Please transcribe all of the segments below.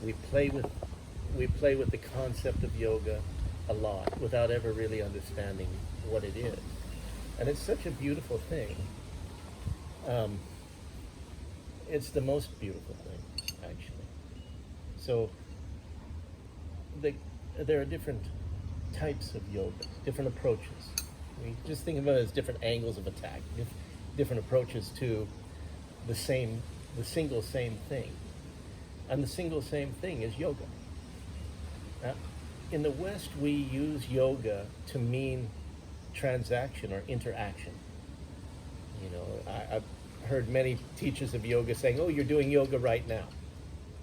we play with the concept of yoga a lot without ever really understanding what it is, and it's such a beautiful thing. Um, it's the most beautiful thing, actually. So the, there are different types of yoga, different approaches. We just think of it as different angles of attack, different approaches to the same, the single same thing. And the single same thing is yoga. Now, in the West, we use yoga to mean transaction or interaction. You know, I've heard many teachers of yoga saying, "Oh, you're doing yoga right now,"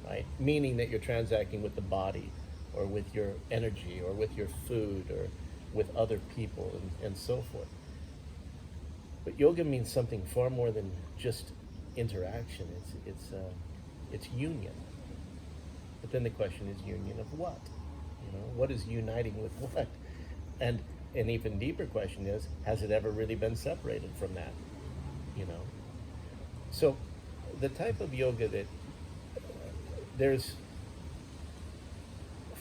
right? Meaning that you're transacting with the body, or with your energy, or with your food, or with other people, and so forth. But yoga means something far more than just interaction. It's union. But then the question is, union of what? You know, what is uniting with what? And an even deeper question is, has it ever really been separated from that? You know? So the type of yoga that, there's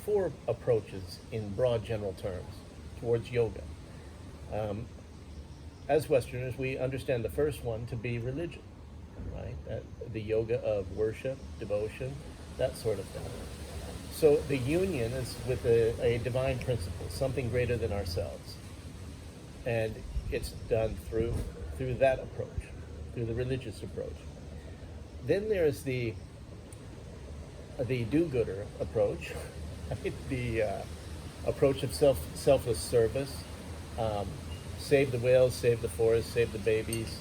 4 approaches in broad general terms towards yoga. As Westerners, we understand the first one to be religion, right? The yoga of worship, devotion, that sort of thing. So the union is with a divine principle, something greater than ourselves. And it's done through that approach, through the religious approach. Then there's the do-gooder approach, right? The approach of selfless service. Save the whales, save the forest, save the babies.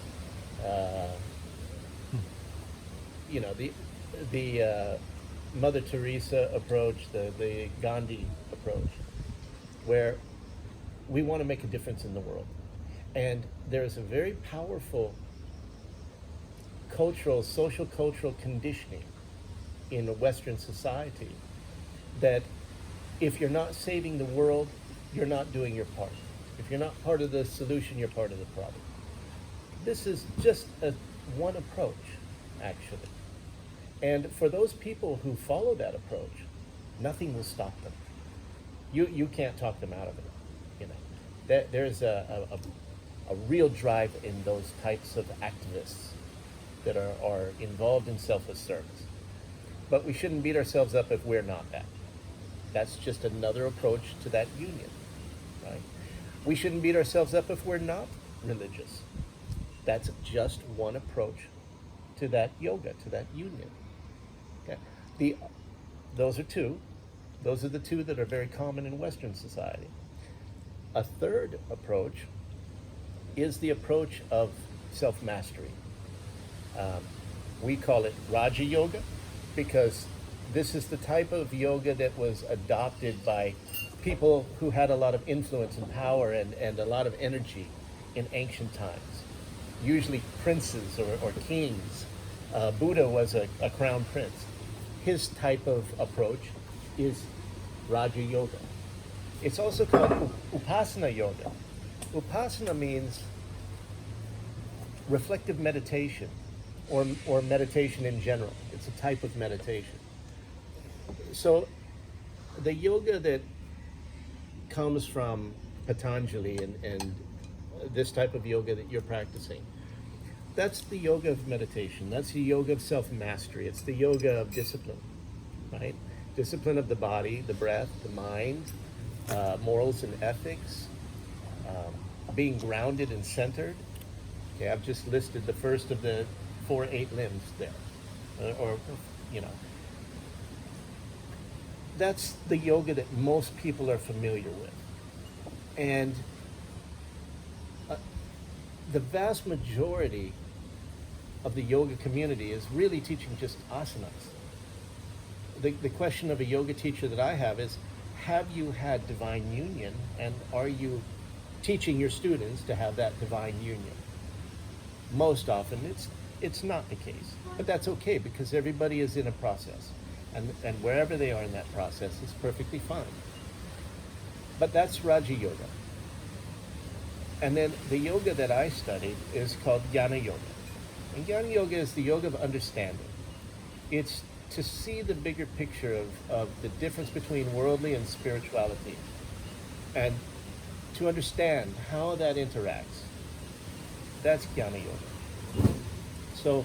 You know, the Mother Teresa approach, the Gandhi approach, where we want to make a difference in the world. And there's a very powerful social cultural conditioning in a Western society that if you're not saving the world, you're not doing your part. If you're not part of the solution, you're part of the problem. This is just one approach, actually. And for those people who follow that approach, nothing will stop them. You can't talk them out of it. You know, there's a real drive in those types of activists that are involved in selfless service. But we shouldn't beat ourselves up if we're not that. That's just another approach to that union, right? We shouldn't beat ourselves up if we're not religious. That's just one approach to that yoga, to that union. Okay. Those are two. Those are the two that are very common in Western society. A third approach is the approach of self-mastery. We call it Raja Yoga because this is the type of yoga that was adopted by people who had a lot of influence and power and a lot of energy in ancient times. Usually princes or kings. Buddha was a crown prince. His type of approach is Raja Yoga. It's also called Upasana Yoga. Upasana means reflective meditation or meditation in general. It's a type of meditation. So the yoga that comes from Patanjali and this type of yoga that you're practicing, that's the yoga of meditation. That's the yoga of self-mastery. It's the yoga of discipline, right? Discipline of the body, the breath, the mind, morals and ethics, being grounded and centered. Okay, I've just listed the first of the 4 8 limbs there, or you know. That's the yoga that most people are familiar with. And the vast majority of the yoga community is really teaching just asanas. The question of a yoga teacher that I have you had divine union, and are you teaching your students to have that divine union? Most often it's not the case, but that's okay because everybody is in a process, and wherever they are in that process is perfectly fine. But that's Raja Yoga. And then the yoga that I studied is called Jnana Yoga. And Jnana Yoga is the yoga of understanding. It's to see the bigger picture of the difference between worldly and spirituality, and to understand how that interacts. That's Jnana Yoga. So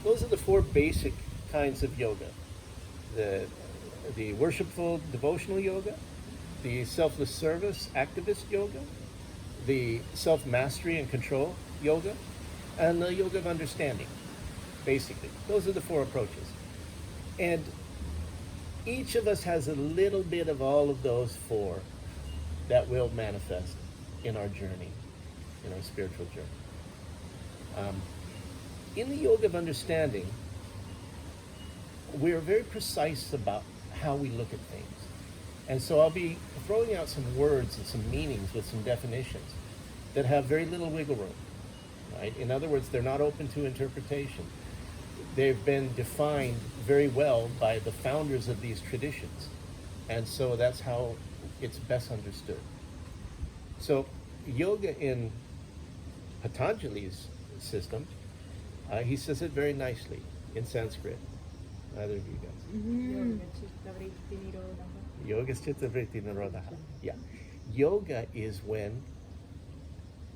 those are the four basic kinds of yoga. The worshipful devotional yoga, the selfless service activist yoga, the self-mastery and control yoga, and the yoga of understanding, basically. Those are the four approaches. And each of us has a little bit of all of those four that will manifest in our journey, in our spiritual journey. In the yoga of understanding, we're very precise about how we look at things. And so I'll be throwing out some words and some meanings with some definitions that have very little wiggle room, right? In other words, they're not open to interpretation. They've been defined very well by the founders of these traditions. And so that's how it's best understood. So yoga in Patanjali's system, he says it very nicely in Sanskrit. Either of you guys. Yoga Chitta Vritti Nirodha. Yeah. Yoga is when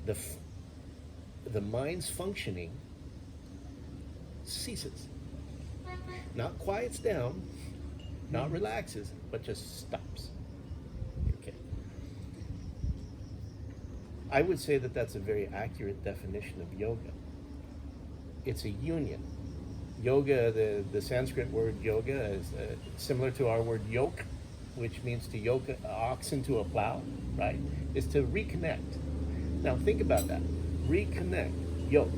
the mind's functioning ceases. Not quiets down, not relaxes, but just stops. Okay. I would say that that's a very accurate definition of yoga. It's a union. Yoga, the Sanskrit word yoga is similar to our word yoke, which means to yoke an ox into a plow, right? Is to reconnect. Now think about that. Reconnect, yoke.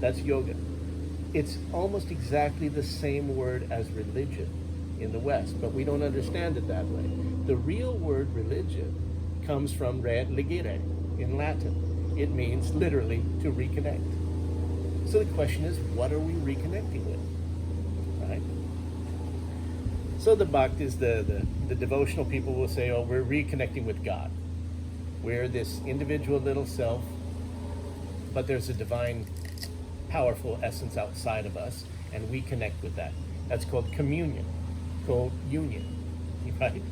That's yoga. It's almost exactly the same word as religion in the West, but we don't understand it that way. The real word religion comes from religere in Latin. It means literally to reconnect. So the question is, what are we reconnecting with, right? So the bhaktis, the devotional people will say, oh, we're reconnecting with God. We're this individual little self, but there's a divine, powerful essence outside of us, and we connect with that. That's called communion, called union, right?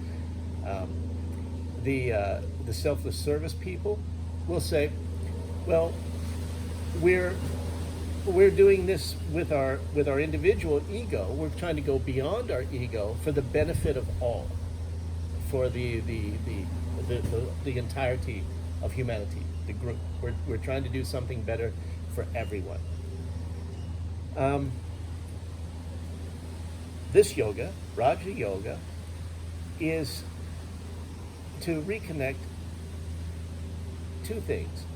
The selfless service people will say, well, we're doing this with our individual ego. We're trying to go beyond our ego for the benefit of all, for the entirety of humanity, the group. We're trying to do something better for everyone. This yoga, Raja Yoga, is to reconnect two things: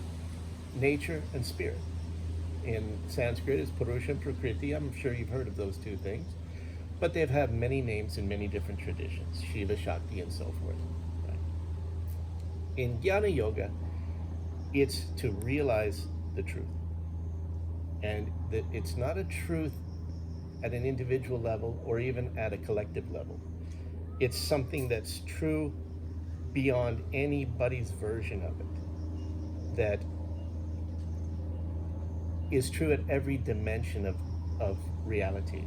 nature and spirit. In Sanskrit, it's Purusha and Prakriti. I'm sure you've heard of those two things. But they've had many names in many different traditions, Shiva, Shakti, and so forth. Right? In Jnana Yoga, it's to realize the truth. And that it's not a truth at an individual level or even at a collective level. It's something that's true beyond anybody's version of it. That is true at every dimension of reality.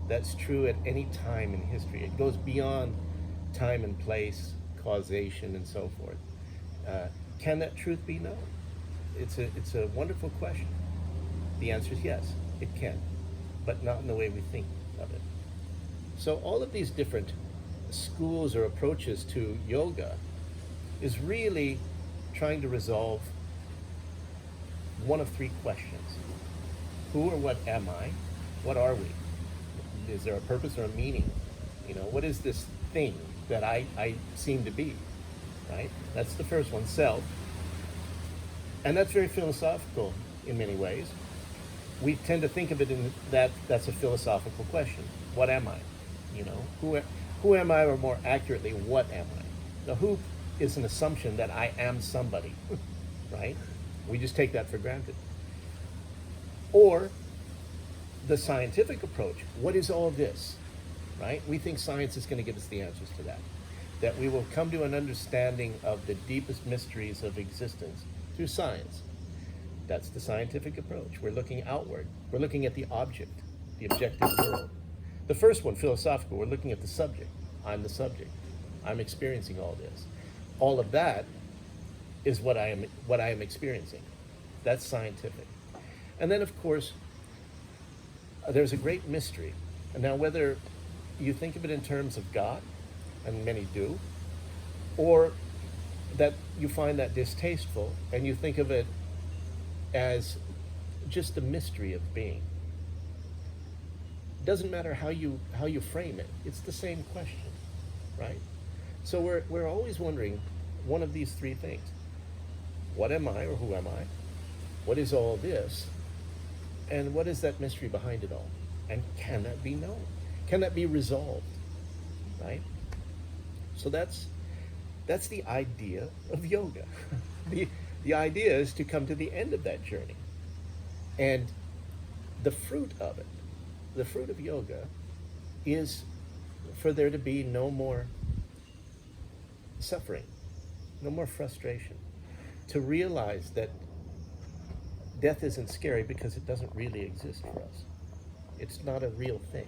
That's true at any time in history. It goes beyond time and place, causation, and so forth. Can that truth be known? It's a wonderful question. The answer is yes, it can, but not in the way we think of it. So all of these different schools or approaches to yoga is really trying to resolve one of three questions. Who or what am I? What are we? Is there a purpose or a meaning? You know, what is this thing that I seem to be, right? That's the first one, self. And that's very philosophical in many ways. We tend to think of it in that's a philosophical question. What am I? You know, who am I, or more accurately, what am I? The who is an assumption that I am somebody, right? We just take that for granted. Or the scientific approach. What is all this, right? We think science is going to give us the answers to that. That we will come to an understanding of the deepest mysteries of existence through science. That's the scientific approach. We're looking outward. We're looking at the object, the objective world. The first one, philosophical, we're looking at the subject. I'm the subject. I'm experiencing all this. All of that is what I am experiencing. That's scientific. And then, of course, there's a great mystery. And now, whether you think of it in terms of God, and many do, or that you find that distasteful and you think of it as just the mystery of being. It doesn't matter how you frame it. It's the same question, right? So we're always wondering one of these three things. What am I, or who am I? What is all this? And what is that mystery behind it all? And can that be known? Can that be resolved? Right? So that's the idea of yoga. The idea is to come to the end of that journey. And the fruit of it, the fruit of yoga, is for there to be no more suffering, no more frustration. To realize that death isn't scary because it doesn't really exist for us. It's not a real thing.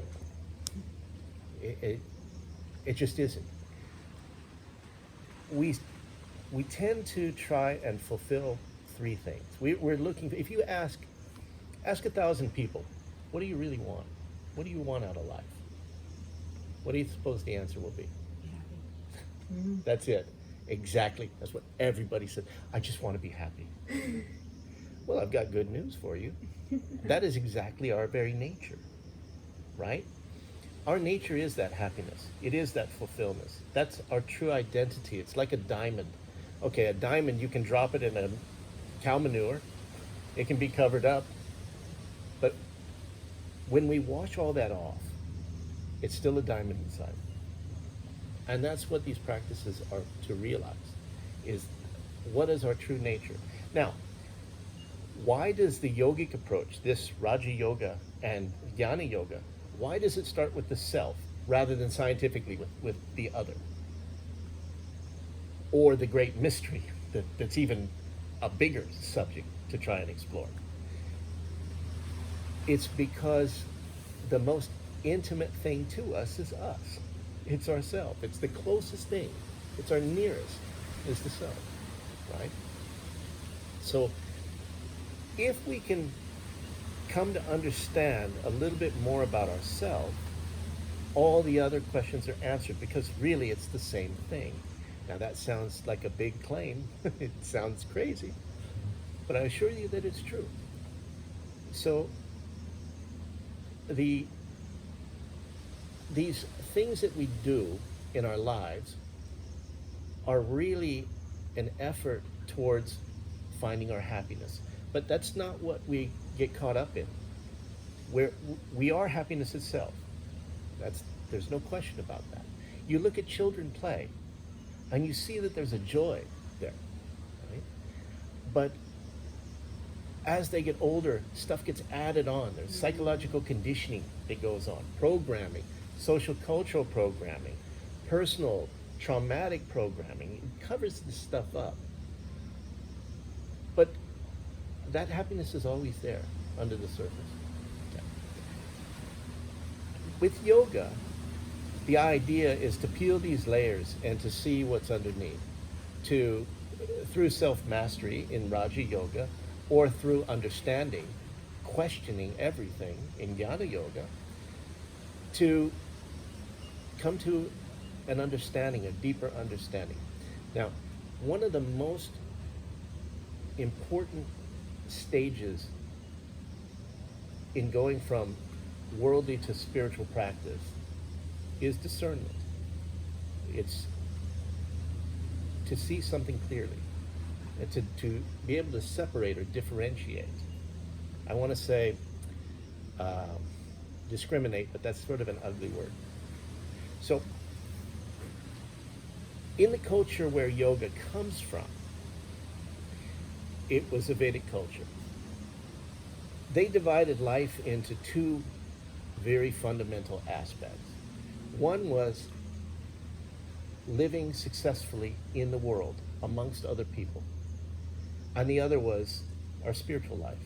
It just isn't. We tend to try and fulfill three things. We're looking for, if you ask 1,000 people, what do you really want? What do you want out of life? What do you suppose the answer will be? Mm-hmm. That's it. Exactly. That's what everybody said. I just want to be happy. Well, I've got good news for you. That is exactly our very nature, right? Our nature is that happiness. It is that fulfillment. That's our true identity. It's like a diamond. Okay, a diamond, you can drop it in a cow manure. It can be covered up. But when we wash all that off, it's still a diamond inside. And that's what these practices are to realize, is what is our true nature. Now, why does the yogic approach, this Raja Yoga and Jnana Yoga, why does it start with the self rather than scientifically with the other? Or the great mystery that's even a bigger subject to try and explore? It's because the most intimate thing to us is us. It's ourself. It's the closest thing. It's our nearest, is the self, right? So if we can come to understand a little bit more about ourselves, all the other questions are answered, because really it's the same thing. Now that sounds like a big claim. It sounds crazy, but I assure you that it's true. So these things that we do in our lives are really an effort towards finding our happiness. But that's not what we get caught up in. We are happiness itself. There's no question about that. You look at children play, and you see that there's a joy there, right? But as they get older, stuff gets added on. There's psychological conditioning that goes on, programming, social cultural programming, personal traumatic programming. It covers this stuff up. But that happiness is always there under the surface. Okay. With yoga, the idea is to peel these layers and to see what's underneath, through self-mastery in Raja Yoga, or through understanding, questioning everything in Jnana Yoga, to come to an understanding, a deeper understanding. Now, one of the most important stages in going from worldly to spiritual practice is discernment. It's to see something clearly, and to be able to separate or differentiate. I want to say discriminate, but that's sort of an ugly word. So in the culture where yoga comes from, it was a Vedic culture. They divided life into two very fundamental aspects. One was living successfully in the world amongst other people, and the other was our spiritual life.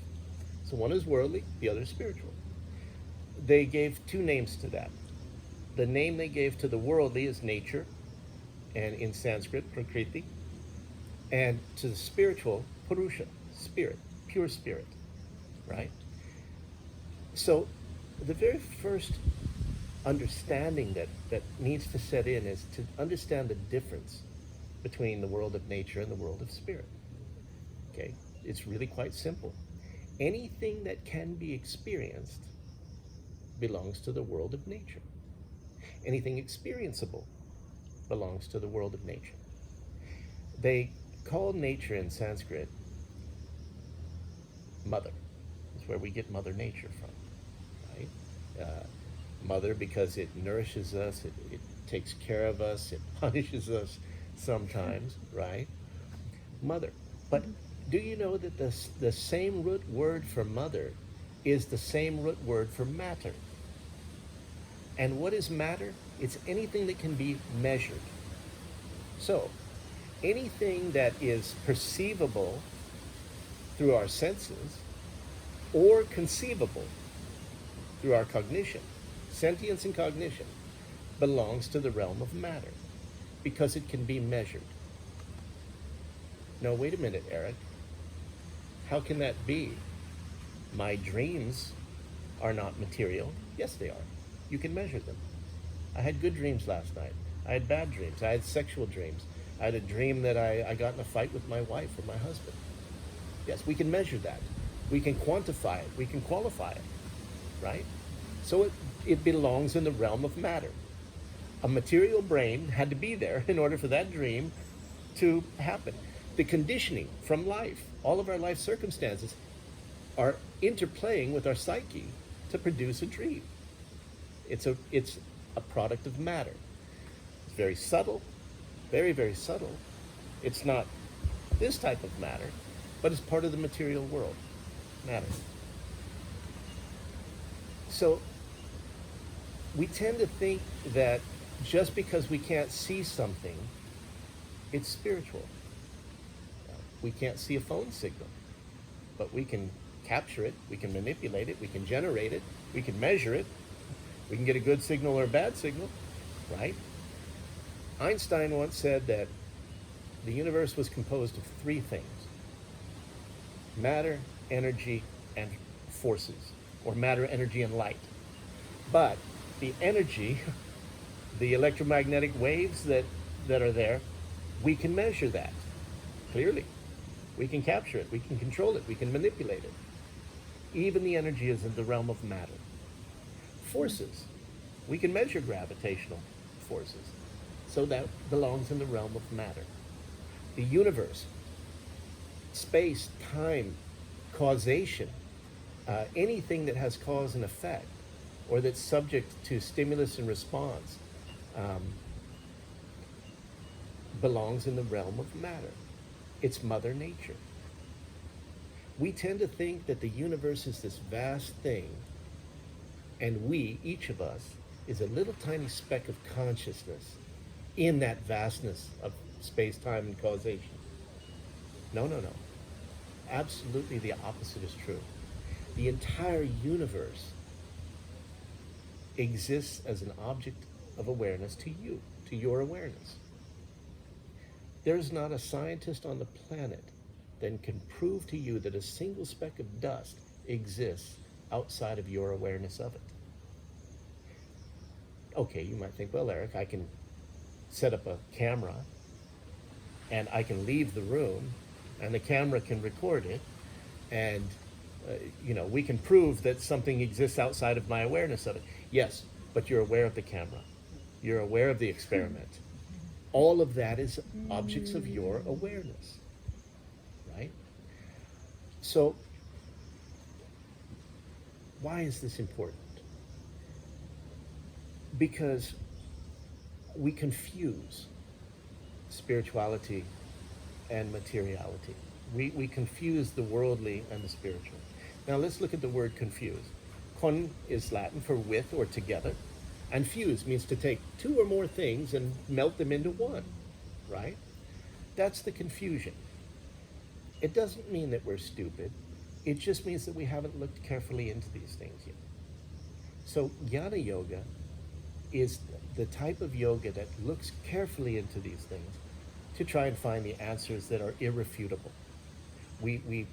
So one is worldly, the other is spiritual. they gave two names to that. The name they gave to the worldly is nature, and in Sanskrit, prakriti, and to the spiritual, purusha, spirit, pure spirit, right? So the very first understanding that needs to set in is to understand the difference between the world of nature and the world of spirit. Okay? It's really quite simple. Anything that can be experienced belongs to the world of nature. Anything experienceable belongs to the world of nature. They call nature in Sanskrit mother. That's where we get Mother Nature from, right? Mother because it nourishes us, it takes care of us, it punishes us sometimes, right? Mother. But do you know that the same root word for mother is the same root word for matter? And what is matter? It's anything that can be measured. So, anything that is perceivable through our senses or conceivable through our cognition, sentience and cognition, belongs to the realm of matter because it can be measured. No, wait a minute, Eric. How can that be? My dreams are not material. Yes, they are. You can measure them. I had good dreams last night. I had bad dreams. I had sexual dreams. I had a dream that I got in a fight with my wife or my husband. Yes, we can measure that. We can quantify it. We can qualify it, right? So it belongs in the realm of matter. A material brain had to be there in order for that dream to happen. The conditioning from life, all of our life circumstances, are interplaying with our psyche to produce a dream. It's a product of matter. It's very subtle, very, very subtle. It's not this type of matter, but it's part of the material world, matter. So we tend to think that just because we can't see something, it's spiritual. We can't see a phone signal, but we can capture it, we can manipulate it, we can generate it, we can measure it, we can get a good signal or a bad signal, right? Einstein once said that the universe was composed of three things: matter, energy, and forces, or matter, energy, and light. But the energy, the electromagnetic waves that are there, we can measure that clearly. We can capture it, we can control it, we can manipulate it. Even the energy is in the realm of matter. Forces, we can measure gravitational forces, so that belongs in the realm of matter. The universe, space, time, causation, anything that has cause and effect, or that's subject to stimulus and response, belongs in the realm of matter. It's Mother Nature. We tend to think that the universe is this vast thing, and we, each of us, is a little tiny speck of consciousness in that vastness of space, time, and causation. No, no, no. Absolutely the opposite is true. The entire universe exists as an object of awareness to you, to your awareness. There's not a scientist on the planet that can prove to you that a single speck of dust exists outside of your awareness of it. Okay, you might think, well, Eric, I can set up a camera and I can leave the room and the camera can record it, and we can prove that something exists outside of my awareness of it. Yes, but you're aware of the camera. You're aware of the experiment. All of that is objects of your awareness, right? So, why is this important? Because we confuse spirituality and materiality. We confuse the worldly and the spiritual. Now let's look at the word confuse. Con is Latin for with or together, and fuse means to take two or more things and melt them into one, right? That's the confusion. It doesn't mean that we're stupid. It just means that we haven't looked carefully into these things yet. So jnana yoga is the type of yoga that looks carefully into these things to try and find the answers that are irrefutable. We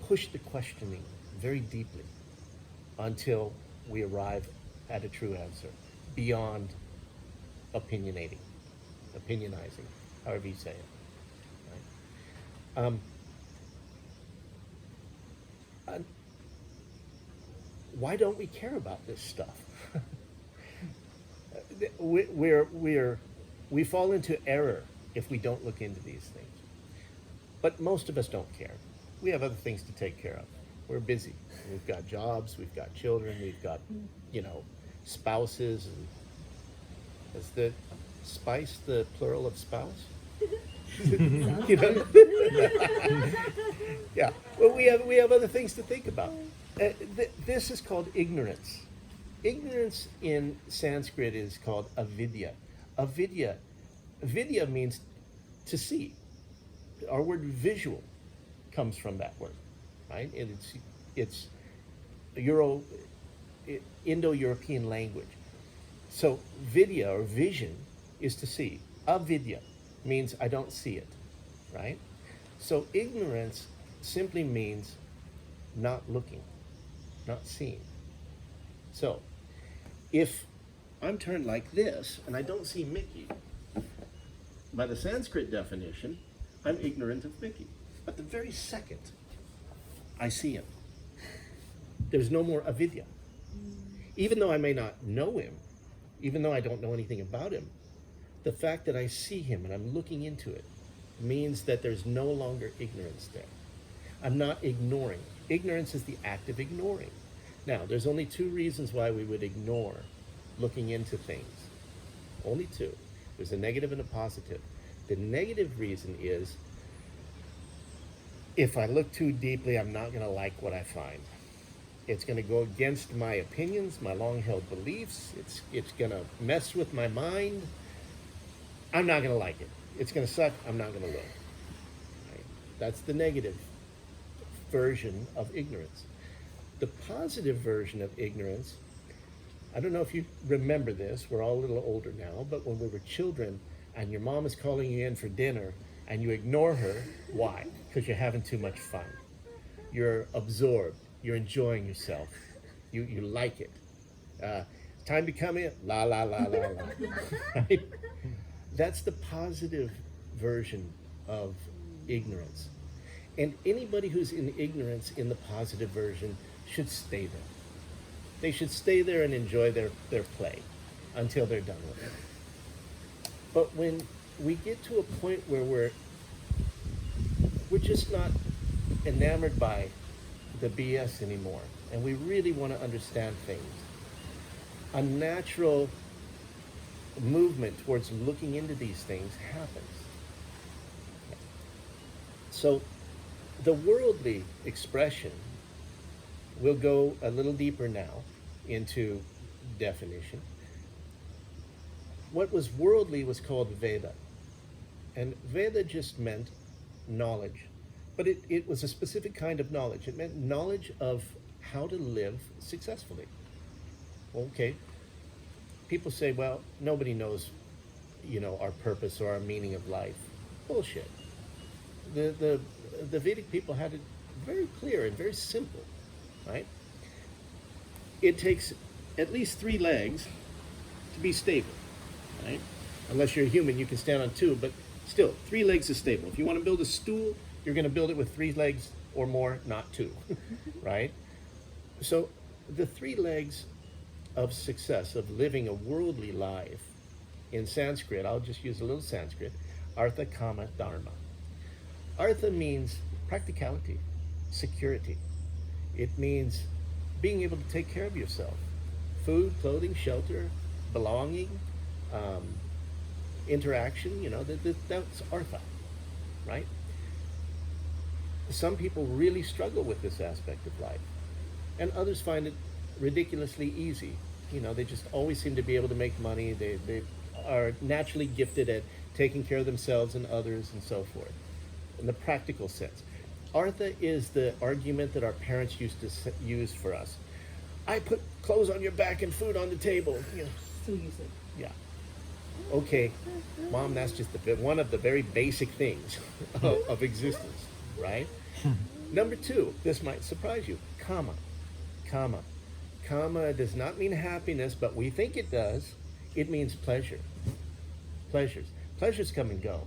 push the questioning very deeply until we arrive at a true answer beyond opinionizing, however you say it. Right? Why don't we care about this stuff? We fall into error if we don't look into these things. But most of us don't care. We have other things to take care of. We're busy. We've got jobs, we've got children, we've got, spouses. And is the spice the plural of spouse? You know? Yeah. Well, we have other things to think about. This is called ignorance. Ignorance in Sanskrit is called avidya. Vidya means to see. Our word visual comes from that word, right? And it's Indo-European language. So vidya or vision is to see. Avidya means I don't see it, right? So ignorance simply means not looking, not seeing. So if I'm turned like this and I don't see Mickey, by the Sanskrit definition, I'm ignorant of Mickey. But the very second I see him, there's no more avidya. Even though I may not know him, even though I don't know anything about him, the fact that I see him and I'm looking into it means that there's no longer ignorance there. I'm not ignoring. Ignorance is the act of ignoring. Now, there's only two reasons why we would ignore looking into things. Only two. There's a negative and a positive. The negative reason is if I look too deeply, I'm not going to like what I find. It's going to go against my opinions, my long-held beliefs. It's going to mess with my mind. I'm not going to like it. It's going to suck. I'm not going to look. Right? That's the negative version of ignorance. The positive version of ignorance, I don't know if you remember this, we're all a little older now, but when we were children and your mom is calling you in for dinner and you ignore her, why? Because you're having too much fun. You're absorbed. You're enjoying yourself. You like it. Time to come in, la, la, la, la, la. Right? That's the positive version of ignorance. And anybody who's in ignorance in the positive version should stay there. They should stay there and enjoy their play until they're done with it. But when we get to a point where we're just not enamored by the BS anymore, and we really want to understand things, a natural movement towards looking into these things happens. So the worldly expression will go a little deeper now into definition. What was worldly was called Veda. And Veda just meant knowledge. But it was a specific kind of knowledge. It meant knowledge of how to live successfully. Okay. People say, well, nobody knows, our purpose or our meaning of life. Bullshit. The Vedic people had it very clear and very simple, right? It takes at least 3 legs to be stable, right? Unless you're a human, you can stand on 2, but still, 3 legs is stable. If you want to build a stool, you're going to build it with 3 legs or more, not 2, right? So the 3 legs of success, of living a worldly life, in Sanskrit, I'll just use a little Sanskrit, Artha, Kama, Dharma. Artha means practicality, security. It means being able to take care of yourself. Food, clothing, shelter, belonging, interaction, that's Artha, right? Some people really struggle with this aspect of life, and others find it ridiculously easy. They just always seem to be able to make money. They are naturally gifted at taking care of themselves and others and so forth, in the practical sense. Artha is the argument that our parents used to use for us. I put clothes on your back and food on the table. You know, So you said. yeah. Okay, Mom, that's just one of the very basic things of existence, right? Number two, this might surprise you, karma. Karma. Karma does not mean happiness, but we think it does. It means pleasure. Pleasures. Pleasures come and go.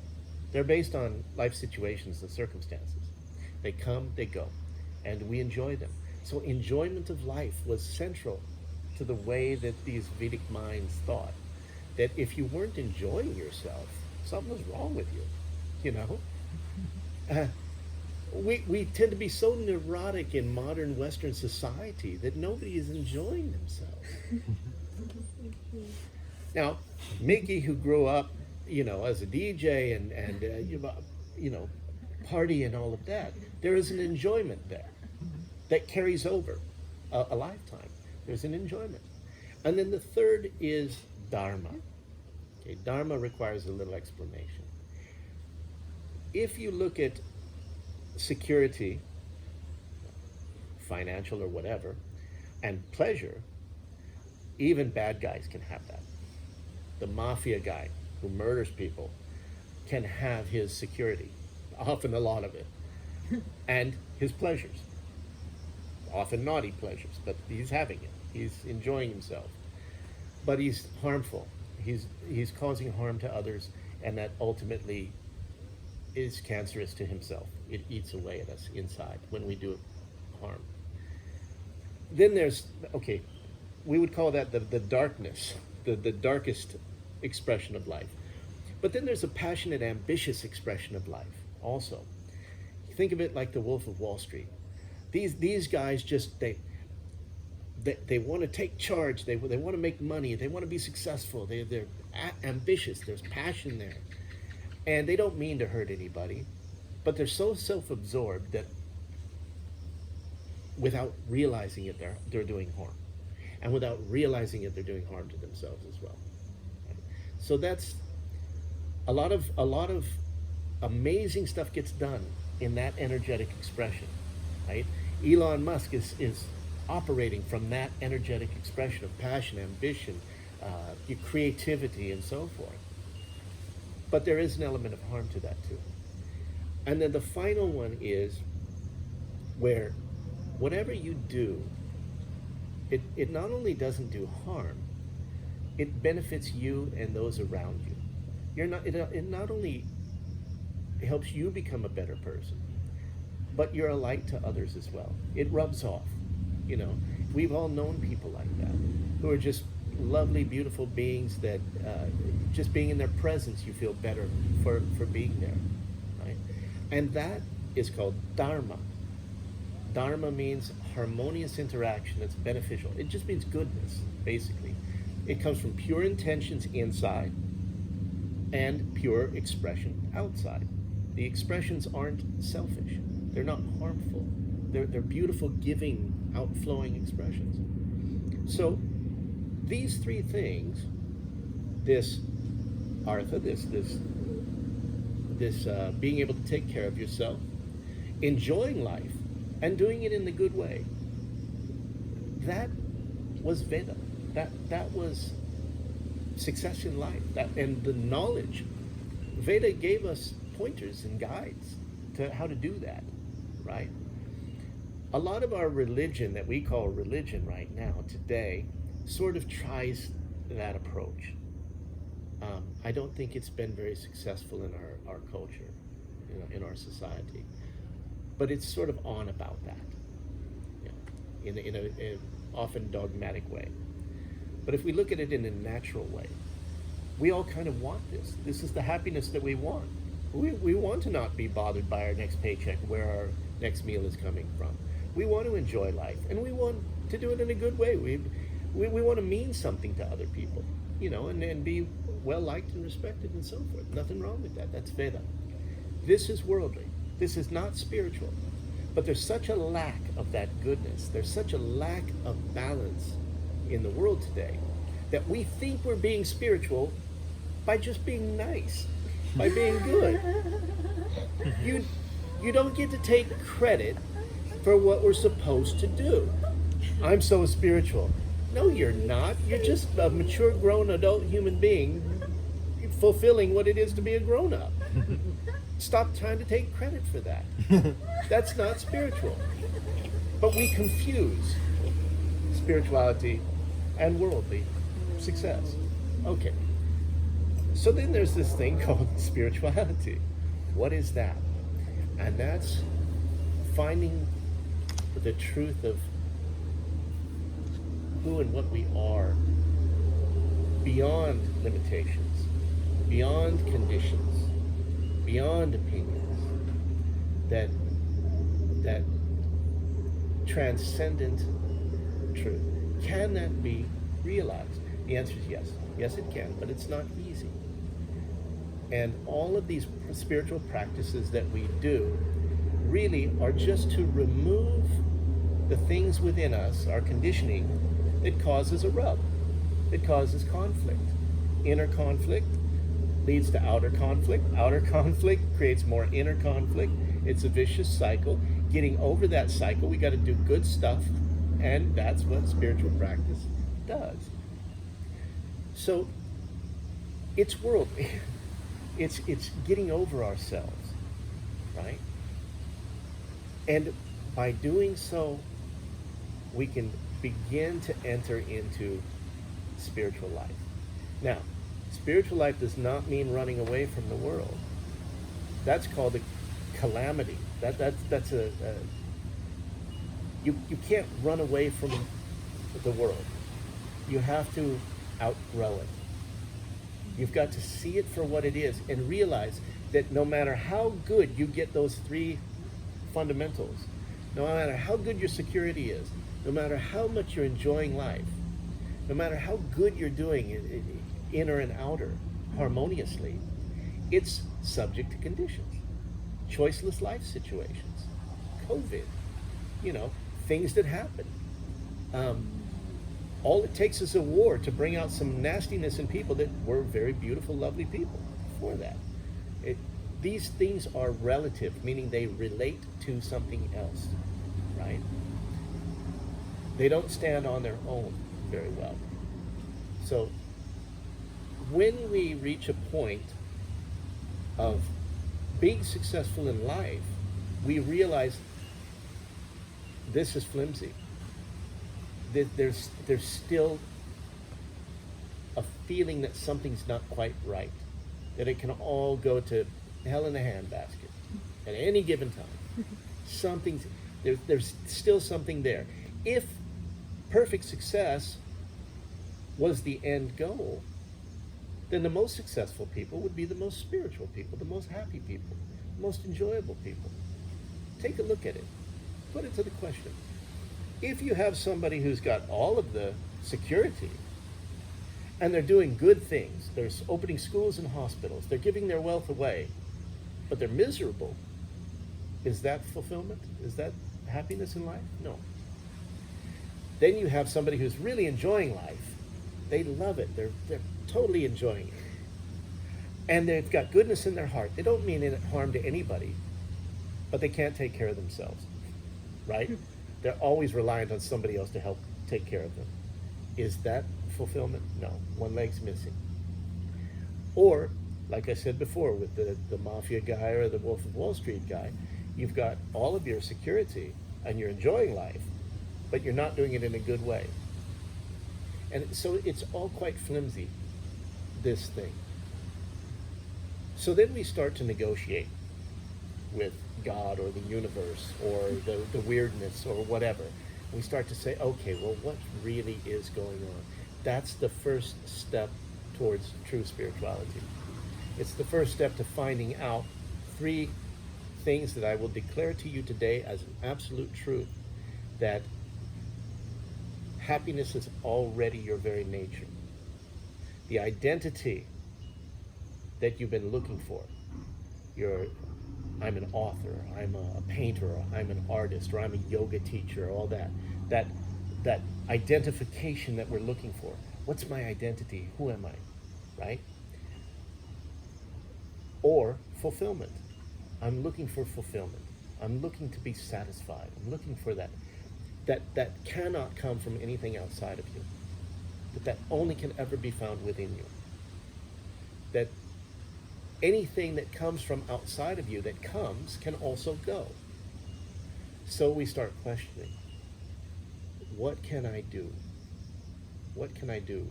They're based on life situations and circumstances. They come, they go, and we enjoy them. So enjoyment of life was central to the way that these Vedic minds thought. That if you weren't enjoying yourself, something was wrong with you, you know? We tend to be so neurotic in modern Western society that nobody is enjoying themselves. Now, Mickey, who grew up, you know, as a DJ and you know, party and all of that, there is an enjoyment there that carries over a lifetime. There's an enjoyment. And then the third is Dharma. Okay, Dharma requires a little explanation. If you look at security, financial or whatever, and pleasure, even bad guys can have that. The mafia guy who murders people can have his security, often a lot of it, and his pleasures, often naughty pleasures, but he's having it. He's enjoying himself. But he's harmful. He's causing harm to others, and that ultimately is cancerous to himself. It eats away at us inside when we do harm. Then there's, okay, we would call that the darkness, the darkest expression of life. But then there's a passionate, ambitious expression of life also. Think of it like the Wolf of Wall Street. These guys just, they want to take charge, they want to make money, they want to be successful, they're ambitious, there's passion there. And they don't mean to hurt anybody, but they're so self-absorbed that without realizing it, they're doing harm. And without realizing it, they're doing harm to themselves as well. So that's a lot of amazing stuff gets done in that energetic expression, right? Elon Musk is operating from that energetic expression of passion, ambition, your creativity, and so forth. But there is an element of harm to that too. And then the final one is where whatever you do, it not only doesn't do harm, it benefits you and those around you. It not only helps you become a better person, but you're a light to others as well. It rubs off. You know, we've all known people like that, who are just lovely, beautiful beings that just being in their presence, you feel better for being there, right? And that is called Dharma. Dharma means harmonious interaction that's beneficial. It just means goodness, basically. It comes from pure intentions inside and pure expression outside. The expressions aren't selfish. They're not harmful. They're beautiful, giving, outflowing expressions. So these three things, this artha, this being able to take care of yourself, enjoying life, and doing it in the good way, that was Veda. That was success in life. And the knowledge, Veda gave us pointers and guides to how to do that, right? A lot of our religion that we call religion right now, today, sort of tries that approach. I don't think it's been very successful in our culture, you know, in our society. But it's sort of on about that, you know, in a often dogmatic way. But if we look at it in a natural way, we all kind of want this. This is the happiness that we want. We want to not be bothered by our next paycheck, where our next meal is coming from. We want to enjoy life, and we want to do it in a good way. We want to mean something to other people, you know, and be well liked and respected and so forth. Nothing wrong with that. That's Veda. This is worldly. This is not spiritual. But there's such a lack of that goodness. There's such a lack of balance in the world today that we think we're being spiritual by just being nice, by being good. You don't get to take credit for what we're supposed to do. I'm so spiritual. No, you're not. You're just a mature, grown adult human being fulfilling what it is to be a grown up. Stop trying to take credit for that. That's not spiritual. But we confuse spirituality and worldly success. Okay. So then there's this thing called spirituality. What is that? And that's finding the truth of who and what we are beyond limitations, beyond conditions, beyond opinions, that transcendent truth. Can that be realized? The answer is yes. Yes, it can, but it's not easy. And all of these spiritual practices that we do really are just to remove the things within us, our conditioning, that causes a rub, that causes conflict. Inner conflict leads to outer conflict. Outer conflict creates more inner conflict. It's a vicious cycle. Getting over that cycle, we got to do good stuff, and that's what spiritual practice does. So it's worldly. It's getting over ourselves, right? And by doing so, we can begin to enter into spiritual life. Now, spiritual life does not mean running away from the world. That's called a calamity. That's you can't run away from the world. You have to outgrow it. You've got to see it for what it is and realize that no matter how good you get those three fundamentals, no matter how good your security is, no matter how much you're enjoying life, no matter how good you're doing inner and outer harmoniously, it's subject to conditions. Choiceless life situations, COVID, things that happen. All it takes is a war to bring out some nastiness in people that were very beautiful, lovely people before that. These things are relative, meaning they relate to something else, right? They don't stand on their own very well. So when we reach a point of being successful in life, we realize this is flimsy. There's still a feeling that something's not quite right, that it can all go to hell in a handbasket at any given time. There's still something there. If perfect success was the end goal, then the most successful people would be the most spiritual people, the most happy people, the most enjoyable people. Take a look at it. Put it to the question. If you have somebody who's got all of the security and they're doing good things, they're opening schools and hospitals, they're giving their wealth away, but they're miserable, is that fulfillment? Is that happiness in life? No. Then you have somebody who's really enjoying life. They love it. They're totally enjoying it. And they've got goodness in their heart. They don't mean any harm to anybody, but they can't take care of themselves, right? They're always reliant on somebody else to help take care of them. Is that fulfillment? No. One leg's missing. Or, like I said before, with the mafia guy or the Wolf of Wall Street guy, you've got all of your security and you're enjoying life, but you're not doing it in a good way. And so it's all quite flimsy, this thing. So then we start to negotiate with God or the universe or the weirdness or whatever. We start to say, okay, well, what really is going on? That's the first step towards true spirituality. It's the first step to finding out three things that I will declare to you today as an absolute truth, that happiness is already your very nature. The identity that you've been looking for, I'm an author, I'm a painter, I'm an artist, or I'm a yoga teacher, all that identification that we're looking for. What's my identity? Who am I? Right? Or fulfillment. I'm looking for fulfillment. I'm looking to be satisfied. I'm looking for that. that cannot come from anything outside of you, that only can ever be found within you, that anything that comes from outside of you that comes can also go. So we start questioning, what can I do? What can I do?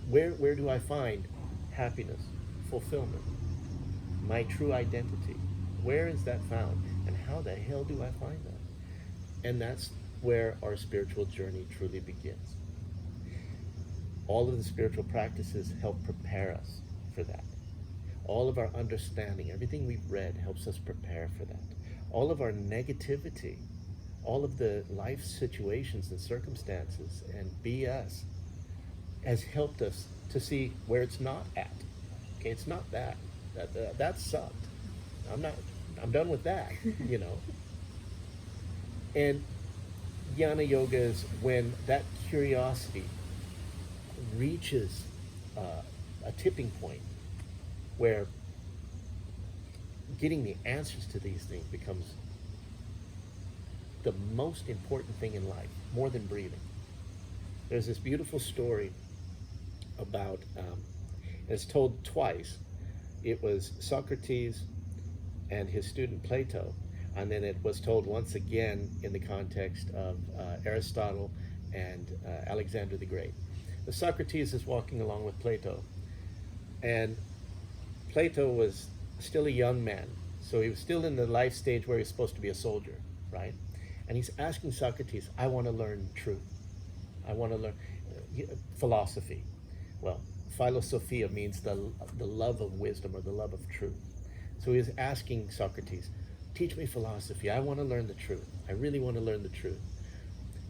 Where do I find happiness, fulfillment, my true identity? Where is that found? And how the hell do I find that? And that's where our spiritual journey truly begins. All of the spiritual practices help prepare us for that. All of our understanding, everything we've read helps us prepare for that. All of our negativity, all of the life situations and circumstances and BS has helped us to see where it's not at. Okay, it's not that. That sucked. I'm done with that, you know. And Jnana Yoga is when that curiosity reaches a tipping point where getting the answers to these things becomes the most important thing in life, more than breathing. There's this beautiful story about, and it's told twice. It was Socrates and his student Plato, and then it was told once again in the context of Aristotle and Alexander the Great. The Socrates is walking along with Plato, and Plato was still a young man, so he was still in the life stage where he was supposed to be a soldier, right? And he's asking Socrates, I want to learn truth. I want to learn philosophy. Well, philosophia means the love of wisdom or the love of truth. So he was asking Socrates, teach me philosophy. I want to learn the truth. I really want to learn the truth.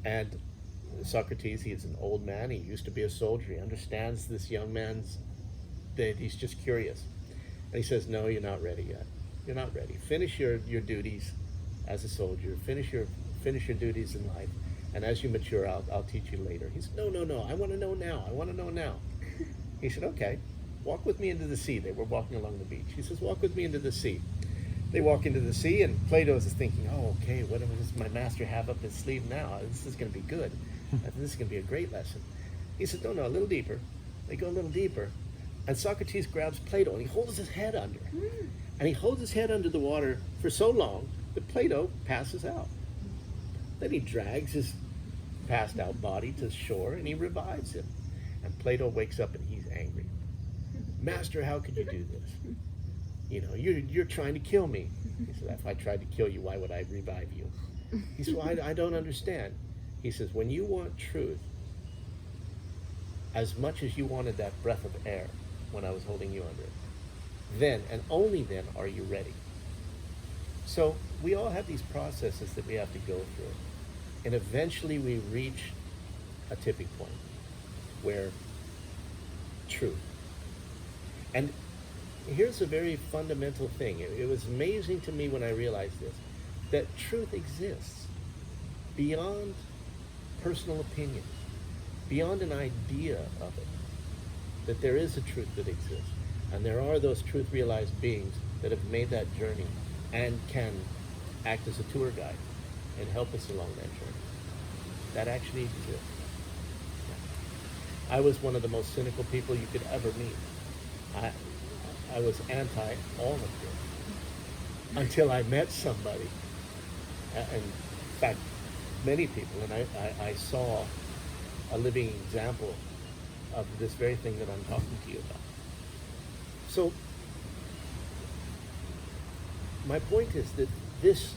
And Socrates, he's an old man. He used to be a soldier. He understands this young man's, that he's just curious. And he says, no, you're not ready yet. You're not ready. Finish your duties as a soldier. Finish your duties in life. And as you mature, I'll teach you later. He said, no, I want to know now. I want to know now. He said, okay, walk with me into the sea. They were walking along the beach. He says, walk with me into the sea. They walk into the sea, and Plato is thinking, oh, okay, what does my master have up his sleeve now? This is going to be good. This is going to be a great lesson. He said, no, a little deeper. They go a little deeper. And Socrates grabs Plato, and he holds his head under. And he holds his head under the water for so long that Plato passes out. Then he drags his passed out body to shore, and he revives him. And Plato wakes up, and he's angry. Master, how could you do this? You know, you're trying to kill me. He said, if I tried to kill you, why would I revive you? He said, well, I don't understand. He says, when you want truth, as much as you wanted that breath of air when I was holding you under it, then and only then are you ready. So we all have these processes that we have to go through. And eventually we reach a tipping point where truth. And here's a very fundamental thing. It was amazing to me when I realized this, that truth exists beyond personal opinion, beyond an idea of it, that there is a truth that exists. And there are those truth-realized beings that have made that journey and can act as a tour guide and help us along that journey. That actually exists. I was one of the most cynical people you could ever meet. I was anti all of this until I met somebody, and in fact, many people, and I saw a living example of this very thing that I'm talking to you about. So, my point is that this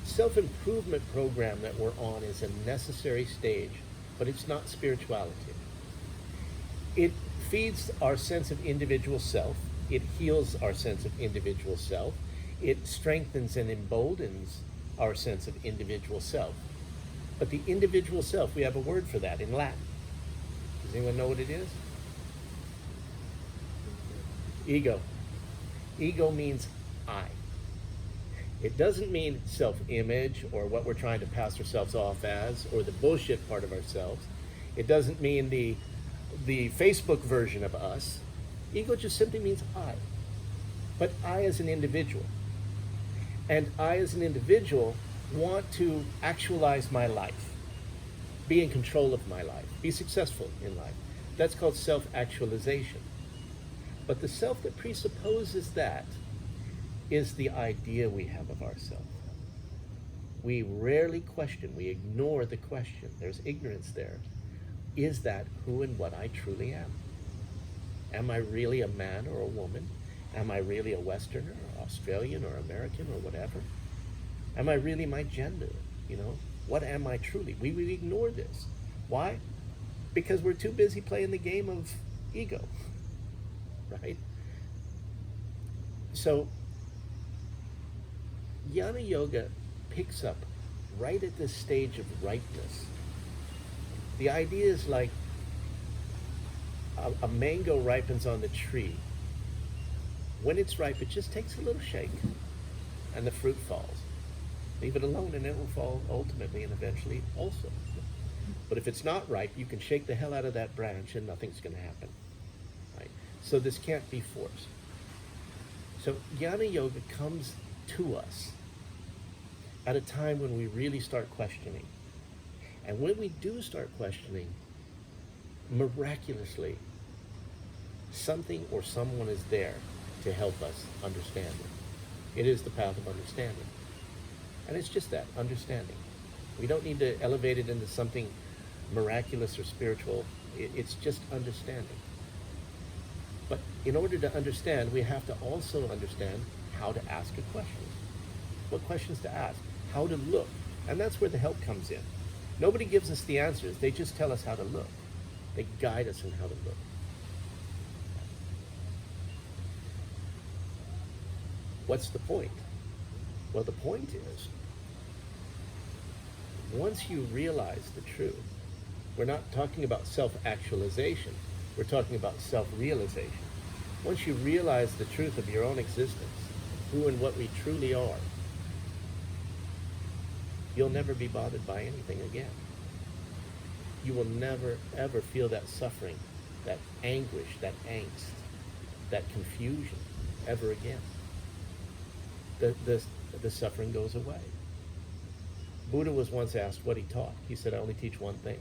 self-improvement program that we're on is a necessary stage, but it's not spirituality. It feeds our sense of individual self. It heals our sense of individual self. It strengthens and emboldens our sense of individual self. But the individual self, we have a word for that in Latin. Does anyone know what it is? Ego. Ego means I. It doesn't mean self-image or what we're trying to pass ourselves off as or the bullshit part of ourselves. It doesn't mean the Facebook version of us. Ego just simply means I. But I as an individual. And I as an individual want to actualize my life, be in control of my life, be successful in life. That's called self-actualization. But the self that presupposes that is the idea we have of ourselves. We rarely question, we ignore the question. There's ignorance there. Is that who and what I truly am? Am I really a man or a woman? Am I really a Westerner or Australian or American or whatever? Am I really my gender? You know, what am I truly? We ignore this. Why? Because we're too busy playing the game of ego, right? So, Jnana Yoga picks up right at this stage of ripeness. The idea is like a mango ripens on the tree. When it's ripe, it just takes a little shake and the fruit falls. Leave it alone and it will fall ultimately and eventually also. But if it's not ripe, you can shake the hell out of that branch and nothing's going to happen. Right? So this can't be forced. So Jnana Yoga comes to us at a time when we really start questioning. And when we do start questioning, miraculously, something or someone is there to help us understand it. It is the path of understanding. And it's just that, understanding. We don't need to elevate it into something miraculous or spiritual. It's just understanding. But in order to understand, we have to also understand how to ask a question. What questions to ask, how to look. And that's where the help comes in. Nobody gives us the answers. They just tell us how to look. They guide us in how to look. What's the point? Well, the point is, once you realize the truth, we're not talking about self-actualization. We're talking about self-realization. Once you realize the truth of your own existence, who and what we truly are, you'll never be bothered by anything again. You will never, ever feel that suffering, that anguish, that angst, that confusion ever again. The suffering goes away. Buddha was once asked what he taught. He said, I only teach one thing,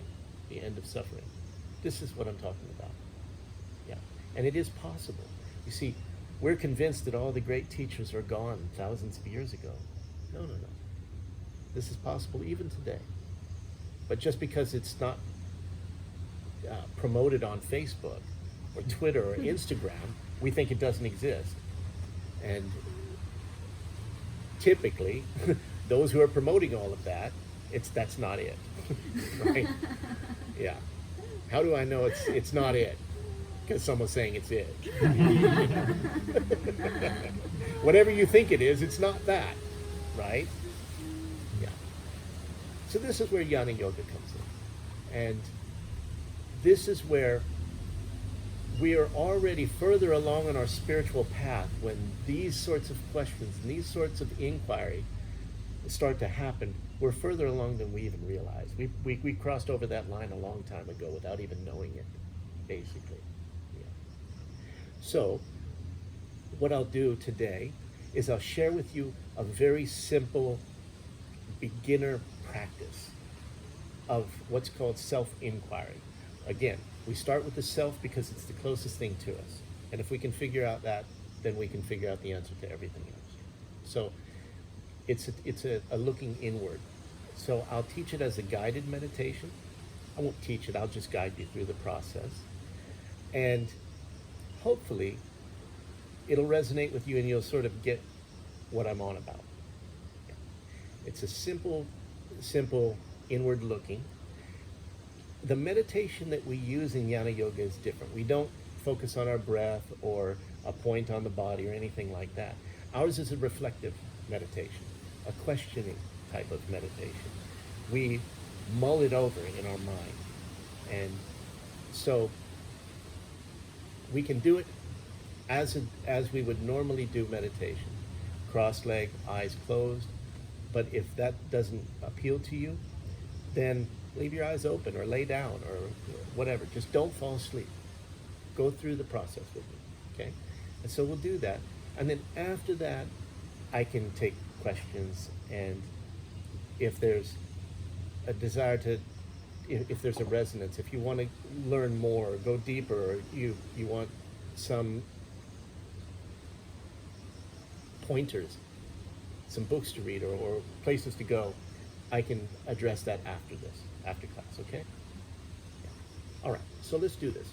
the end of suffering. This is what I'm talking about. Yeah. And it is possible. You see, we're convinced that all the great teachers are gone thousands of years ago. No, no, no. This is possible even today. But just because it's not promoted on Facebook or Twitter or Instagram, we think it doesn't exist. And typically, those who are promoting all of that, that's not it, right? Yeah. How do I know it's not it? Because someone's saying it's it. Whatever you think it is, it's not that, right? Yeah. So this is where Jnana Yoga comes in. And this is where we are already further along on our spiritual path when these sorts of questions and these sorts of inquiry start to happen. We're further along than we even realize. We crossed over that line a long time ago without even knowing it, basically. Yeah. So, what I'll do today is I'll share with you a very simple beginner practice of what's called self-inquiry. Again, we start with the self because it's the closest thing to us. And if we can figure out that, then we can figure out the answer to everything else. So it's a looking inward. So I'll teach it as a guided meditation. I won't teach it, I'll just guide you through the process. And hopefully it'll resonate with you and you'll sort of get what I'm on about. It's a simple inward looking. The meditation that we use in Jnana Yoga is different. We don't focus on our breath or a point on the body or anything like that. Ours is a reflective meditation, a questioning type of meditation. We mull it over in our mind. And so we can do it as we would normally do meditation. Cross-legged, eyes closed. But if that doesn't appeal to you, then leave your eyes open or lay down or whatever. Just don't fall asleep. Go through the process with me, okay? And so we'll do that. And then after that, I can take questions and if there's a desire to, if there's a resonance, if you want to learn more, or go deeper, or you want some pointers, some books to read, or places to go, I can address that after this, after class, okay? Yeah. All right, so let's do this.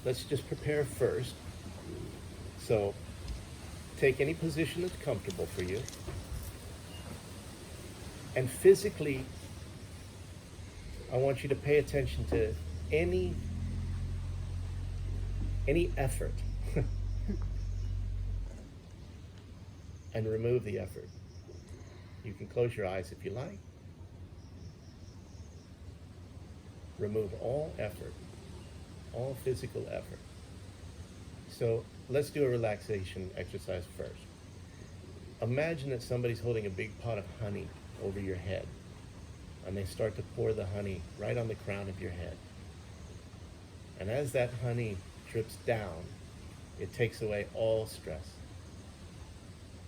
Let's just prepare first. So take any position that's comfortable for you. And physically, I want you to pay attention to any effort and remove the effort. You can close your eyes if you like. Remove all effort, all physical effort. So let's do a relaxation exercise first. Imagine that somebody's holding a big pot of honey over your head, and they start to pour the honey right on the crown of your head. And as that honey drips down, it takes away all stress,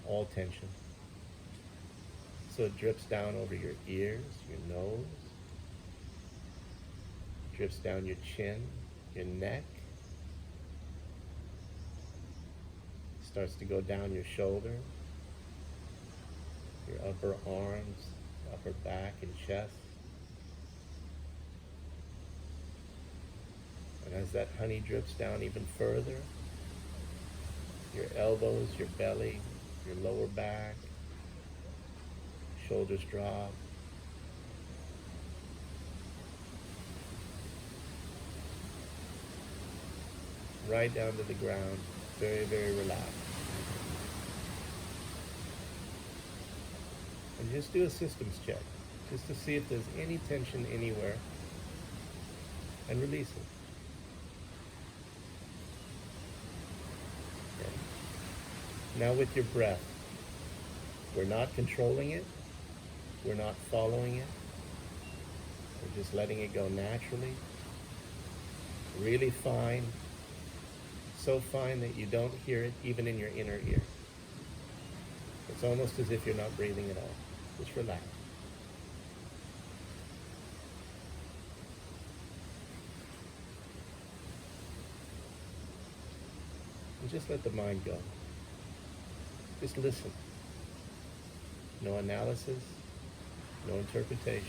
all tension. So it drips down over your ears, your nose, drips down your chin, your neck, starts to go down your shoulders, your upper arms, upper back and chest. And as that honey drips down even further, your elbows, your belly, your lower back, shoulders drop. Right down to the ground, very, very relaxed. And just do a systems check, just to see if there's any tension anywhere, and release it. Okay. Now with your breath, we're not controlling it, we're not following it, we're just letting it go naturally, really fine, so fine that you don't hear it even in your inner ear. It's almost as if you're not breathing at all. Just relax. And just let the mind go. Just listen. No analysis, no interpretation.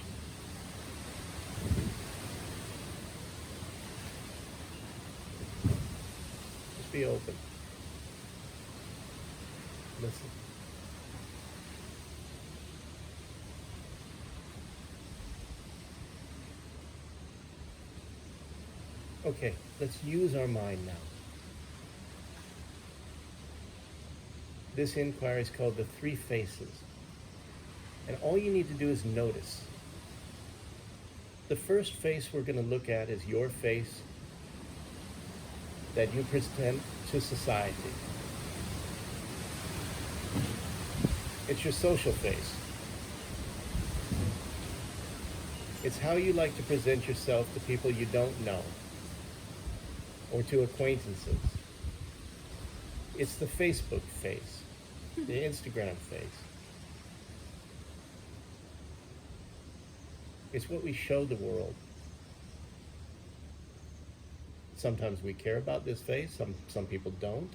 Just be open. Listen. Okay, let's use our mind now. This inquiry is called the three faces. And all you need to do is notice. The first face we're going to look at is your face that you present to society. It's your social face. It's how you like to present yourself to people you don't know, or to acquaintances. It's the Facebook face, the Instagram face. It's what we show the world. Sometimes we care about this face, some people don't,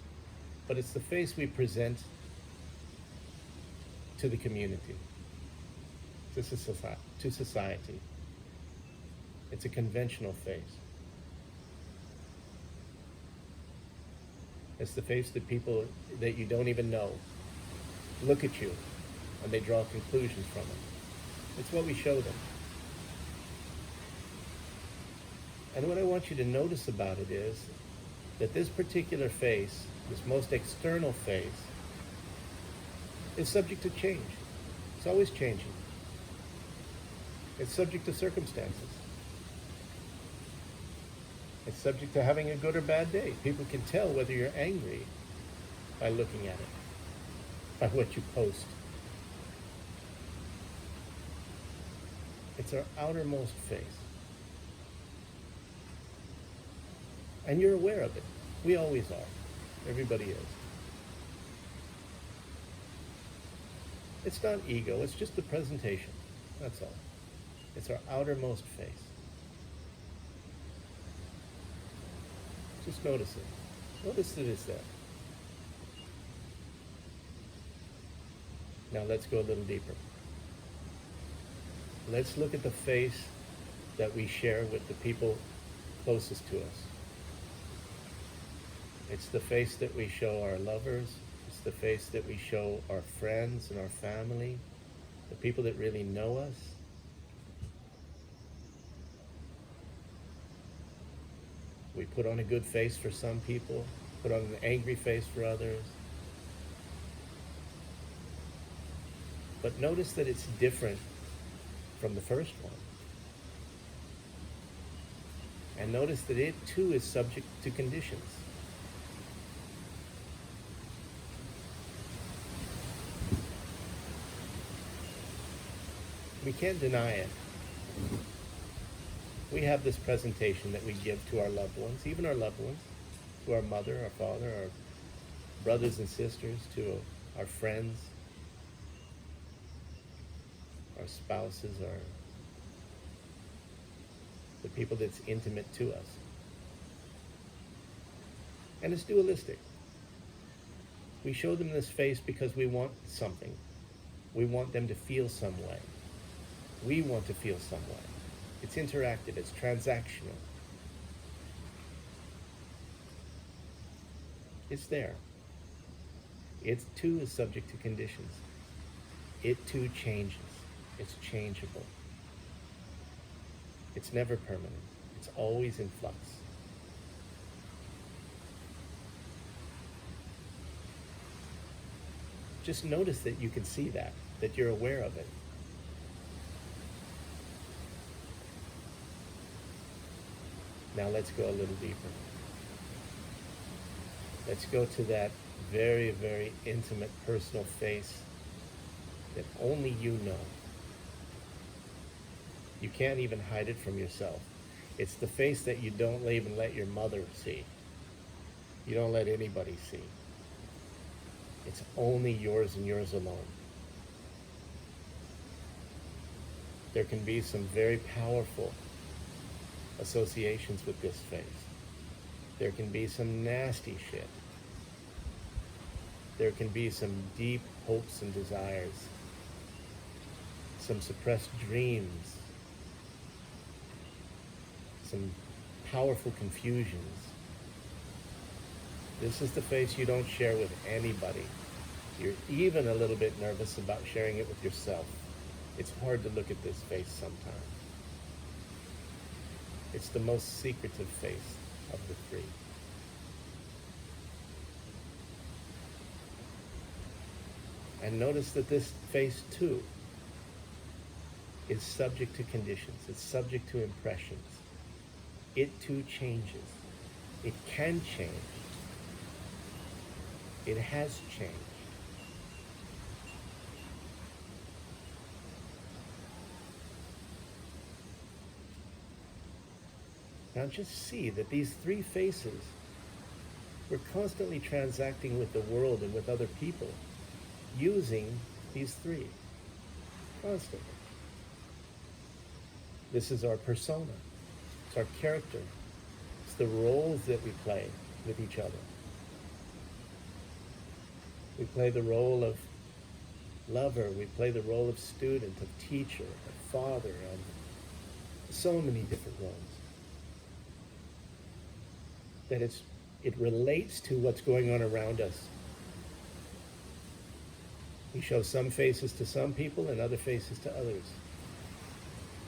but it's the face we present to the community, to society. It's a conventional face. It's the face that people that you don't even know look at you and they draw conclusions from it. It's what we show them. And what I want you to notice about it is that this particular face, this most external face, is subject to change. It's always changing. It's subject to circumstances. It's subject to having a good or bad day. People can tell whether you're angry by looking at it, by what you post. It's our outermost face. And you're aware of it. We always are. Everybody is. It's not ego, it's just the presentation. That's all. It's our outermost face. Just notice it. Notice that it's there. Now let's go a little deeper. Let's look at the face that we share with the people closest to us. It's the face that we show our lovers. It's the face that we show our friends and our family, the people that really know us. We put on a good face for some people, put on an angry face for others. But notice that it's different from the first one. And notice that it too is subject to conditions. We can't deny it. We have this presentation that we give to our loved ones, even our loved ones, to our mother, our father, our brothers and sisters, to our friends, our spouses, the people that's intimate to us. And it's dualistic. We show them this face because we want something. We want them to feel some way. We want to feel some way. It's interactive, it's transactional. It's there. It too is subject to conditions. It too changes. It's changeable. It's never permanent. It's always in flux. Just notice that you can see that you're aware of it. Now let's go a little deeper. Let's go to that very, very intimate, personal face that only you know. You can't even hide it from yourself. It's the face that you don't even let your mother see. You don't let anybody see. It's only yours and yours alone. There can be some very powerful associations with this face. There can be some nasty shit. There can be some deep hopes and desires, some suppressed dreams, some powerful confusions. This is the face you don't share with anybody. You're even a little bit nervous about sharing it with yourself. It's hard to look at this face sometimes. It's the most secretive face of the three. And notice that this face too is subject to conditions. It's subject to impressions. It too changes. It can change. It has changed. Now just see that these three faces, we're constantly transacting with the world and with other people using these three. Constantly. This is our persona. It's our character. It's the roles that we play with each other. We play the role of lover. We play the role of student, of teacher, of father, and so many different roles. That it relates to what's going on around us. We show some faces to some people and other faces to others.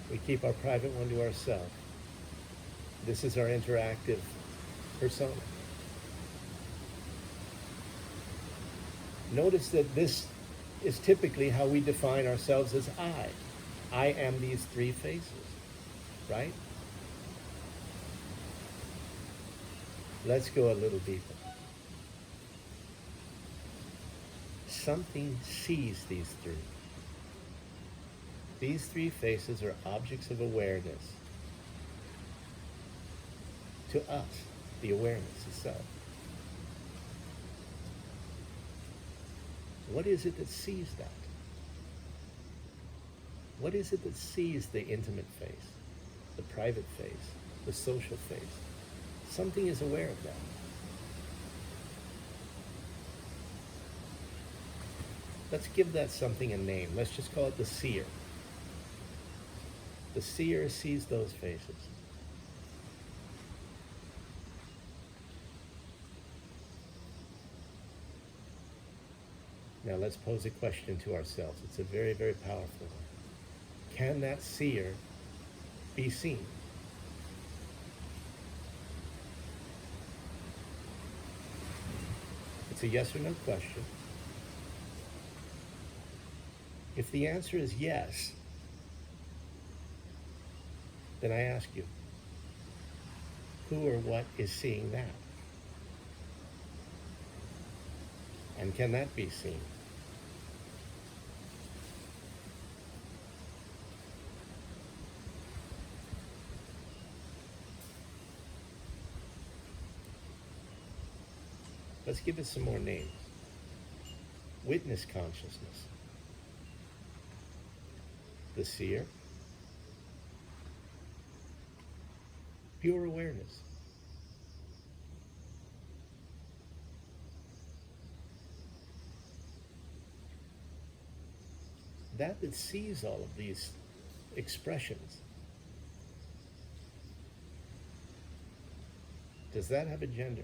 We keep our private one to ourselves. This is our interactive persona. Notice that this is typically how we define ourselves as I. I am these three faces, right? Let's go a little deeper. Something sees these three. These three faces are objects of awareness. To us, the awareness itself. What is it that sees that? What is it that sees the intimate face, the private face, the social face? Something is aware of that. Let's give that something a name. Let's just call it the seer. The seer sees those faces. Now let's pose a question to ourselves. It's a very, very powerful one. Can that seer be seen? It's a yes or no question. If the answer is yes, then I ask you, who or what is seeing that? And can that be seen? Let's give it some more names. Witness consciousness. The seer. Pure awareness. That sees all of these expressions. Does that have a gender?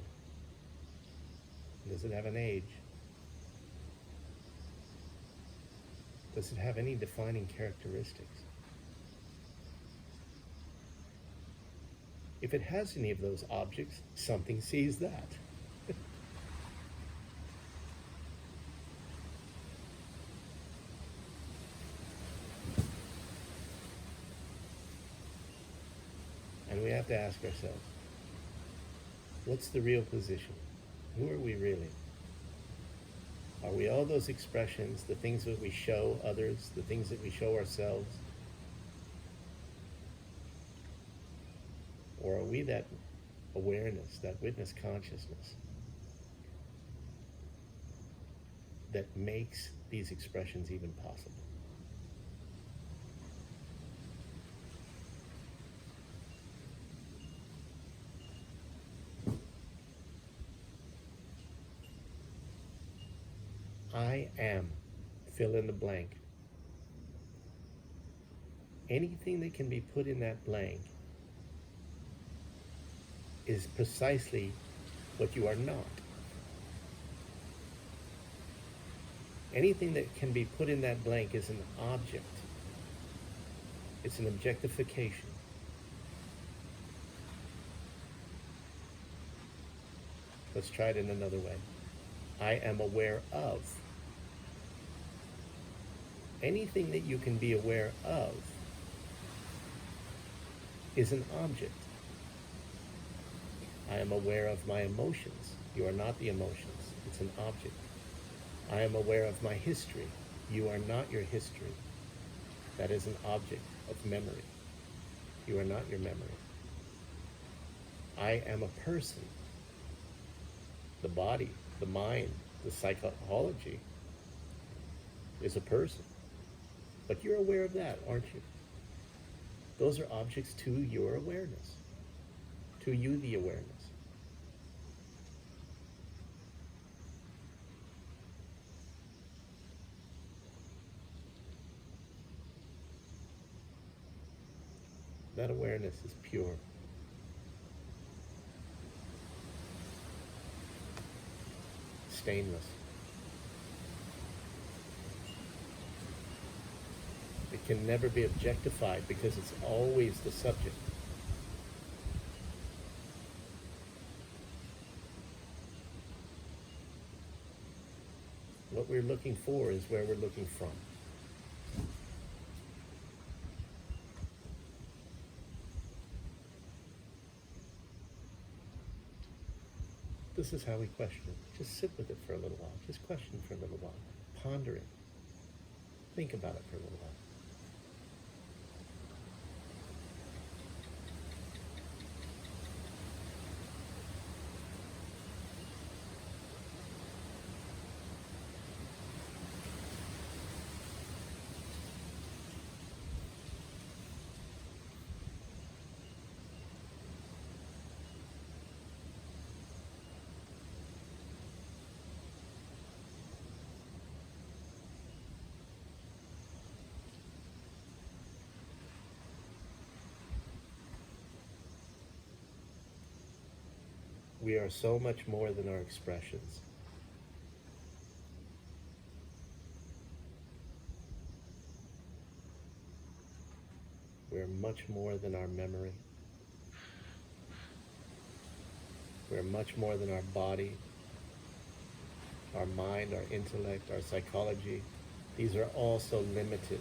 Does it have an age? Does it have any defining characteristics? If it has any of those objects, something sees that. And we have to ask ourselves, what's the real position? Who are we really? Are we all those expressions, the things that we show others, the things that we show ourselves? Or are we that awareness, that witness consciousness that makes these expressions even possible? I am, fill in the blank. Anything that can be put in that blank is precisely what you are not. Anything that can be put in that blank is an object. It's an objectification. Let's try it in another way. I am aware of. Anything that you can be aware of is an object. I am aware of my emotions. You are not the emotions. It's an object. I am aware of my history. You are not your history. That is an object of memory. You are not your memory. I am a person. The body, the mind, the psychology is a person. But you're aware of that, aren't you? Those are objects to your awareness, to you, the awareness. That awareness is pure. Stainless. It can never be objectified because it's always the subject. What we're looking for is where we're looking from. This is how we question it. Just sit with it for a little while. Just question for a little while. Ponder it. Think about it for a little while. We are so much more than our expressions. We're much more than our memory. We're much more than our body, our mind, our intellect, our psychology. These are all so limited.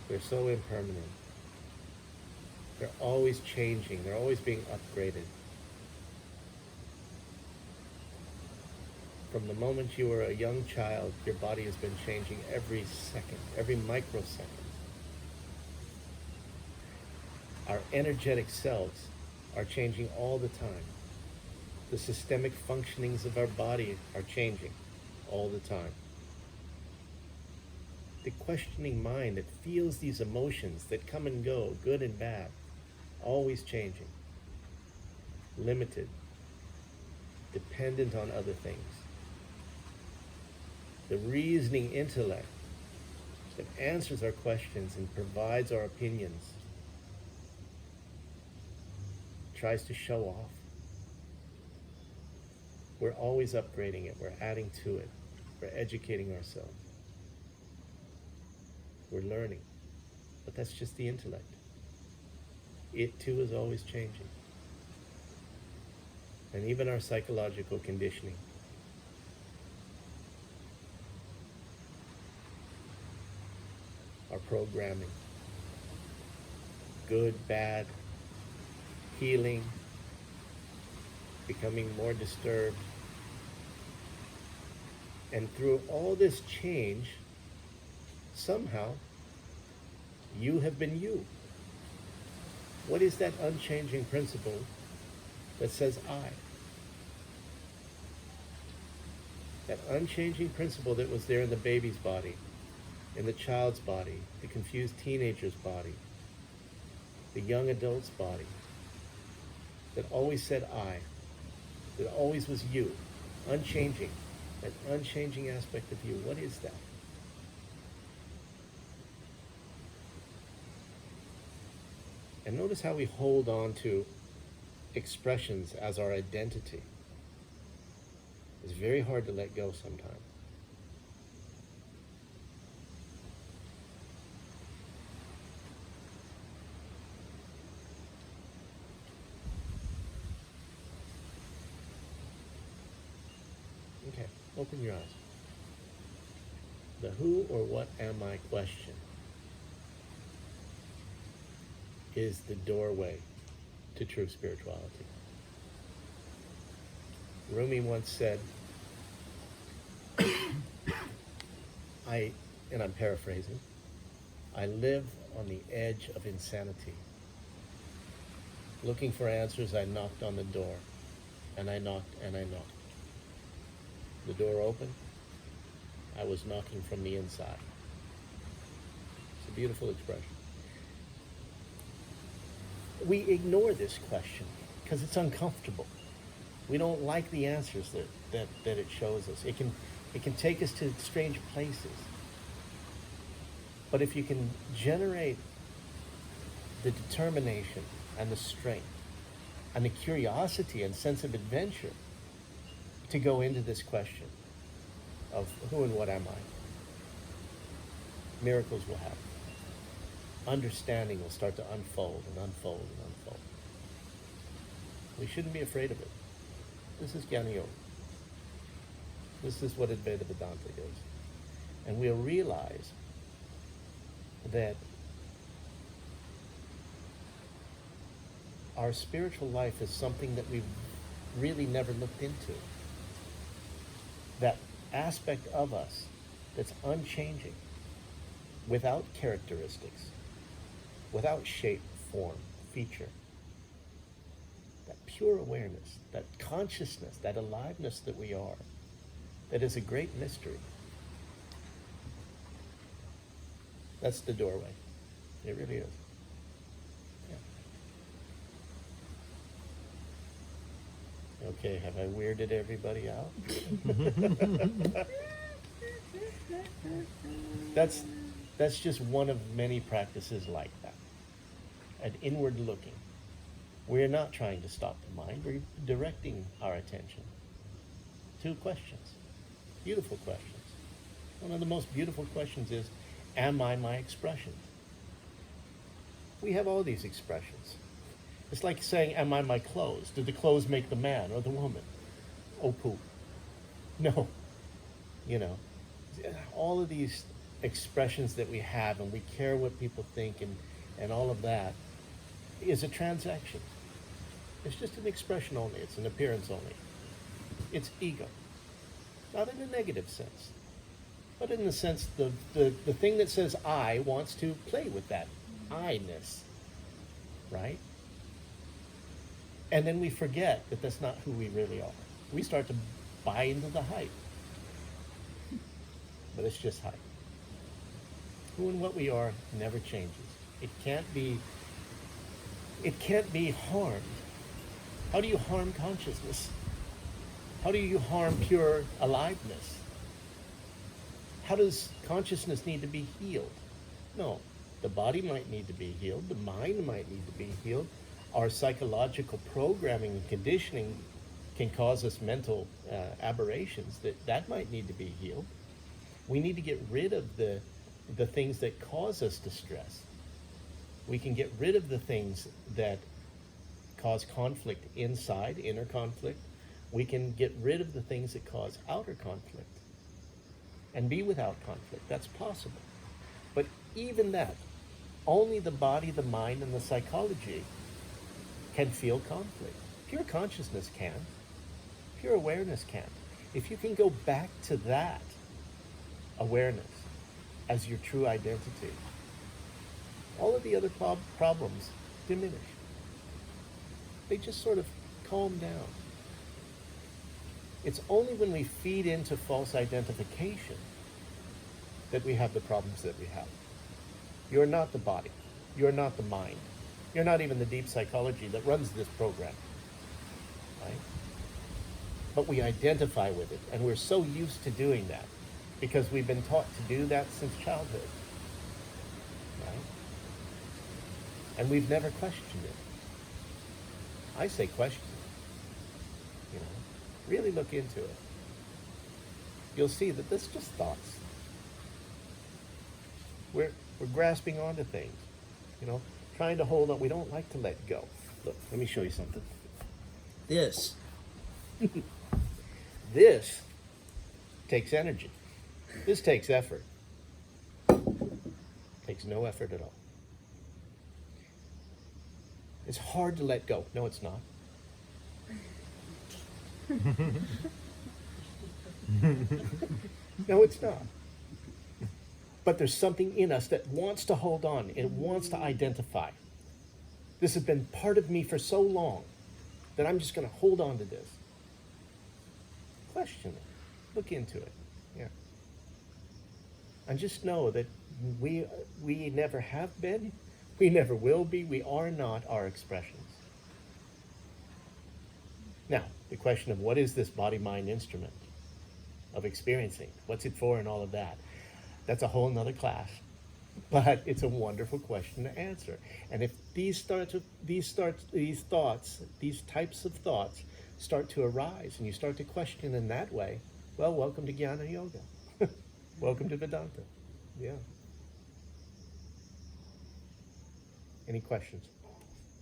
They're so impermanent. They're always changing. They're always being upgraded. From the moment you were a young child, your body has been changing every second, every microsecond. Our energetic selves are changing all the time. The systemic functionings of our body are changing all the time. The questioning mind that feels these emotions that come and go, good and bad, always changing, limited, dependent on other things. The reasoning intellect that answers our questions and provides our opinions tries to show off. We're always upgrading it. We're adding to it. We're educating ourselves. We're learning. But that's just the intellect. It too is always changing. And even our psychological conditioning. Our programming. Good, bad, healing, becoming more disturbed. And through all this change, somehow, you have been you. What is that unchanging principle that says I? That unchanging principle that was there in the baby's body, in the child's body, the confused teenager's body, the young adult's body, that always said I, that always was you, unchanging, that unchanging aspect of you. What is that? And notice how we hold on to expressions as our identity. It's very hard to let go sometimes. Okay, open your eyes. The who or what am I question is the doorway to true spirituality. Rumi once said, and I'm paraphrasing, I live on the edge of insanity. Looking for answers, I knocked on the door, and I knocked and I knocked. The door opened. I was knocking from the inside. It's a beautiful expression. We ignore this question because it's uncomfortable. We don't like the answers that it shows us. It can take us to strange places. But if you can generate the determination and the strength and the curiosity and sense of adventure to go into this question of who and what am I, miracles will happen. Understanding will start to unfold and unfold and unfold. We shouldn't be afraid of it. This is Jnana Yoga. This is what Advaita Vedanta is. And we'll realize that our spiritual life is something that we've really never looked into. That aspect of us that's unchanging, without characteristics, without shape, form, feature. That pure awareness, that consciousness, that aliveness that we are, that is a great mystery. That's the doorway. It really is. Yeah. Okay, have I weirded everybody out? That's just one of many practices like that. An inward looking. We're not trying to stop the mind. We're directing our attention to questions. Beautiful questions. One of the most beautiful questions is, am I my expression? We have all these expressions. It's like saying, am I my clothes? Do the clothes make the man or the woman? Oh, poo. No. You know, all of these expressions that we have, and we care what people think, and all of that is a transaction. It's just an expression only. It's an appearance only. It's ego. Not in a negative sense, but in the sense the thing that says I wants to play with that I-ness, right? And then we forget that that's not who we really are. We start to buy into the hype. But it's just hype. Who and what we are never changes. It can't be harmed. How do you harm consciousness? How do you harm pure aliveness? How does consciousness need to be healed? No. The body might need to be healed. The mind might need to be healed. Our psychological programming and conditioning can cause us mental aberrations that might need to be healed. We need to get rid of the things that cause us distress. We can get rid of the things that cause conflict inside, inner conflict. We can get rid of the things that cause outer conflict and be without conflict. That's possible. But even that, only the body, the mind, and the psychology can feel conflict. Pure consciousness can. Pure awareness can't. If you can go back to that awareness as your true identity, all of the other problems diminish. They just sort of calm down. It's only when we feed into false identification that we have the problems that we have. You're not the body. You're not the mind. You're not even the deep psychology that runs this program, right? But we identify with it, and we're so used to doing that because we've been taught to do that since childhood, right? And we've never questioned it. I say question it. You know, really look into it. You'll see that that's just thoughts. We're grasping onto things, you know, trying to hold on. We don't like to let go. Look, let me show you something. This takes energy. This takes effort. Takes no effort at all. It's hard to let go. No, it's not. No, it's not. But there's something in us that wants to hold on. It wants to identify. This has been part of me for so long that I'm just going to hold on to this. Question it. Look into it. Yeah. And just know that we never have been, we never will be, we are not our expressions. Now, the question of what is this body-mind instrument of experiencing? What's it for and all of that? That's a whole nother class. But it's a wonderful question to answer. And if these types of thoughts start to arise and you start to question in that way, well, welcome to Jnana Yoga. Welcome to Vedanta. Yeah. Any questions?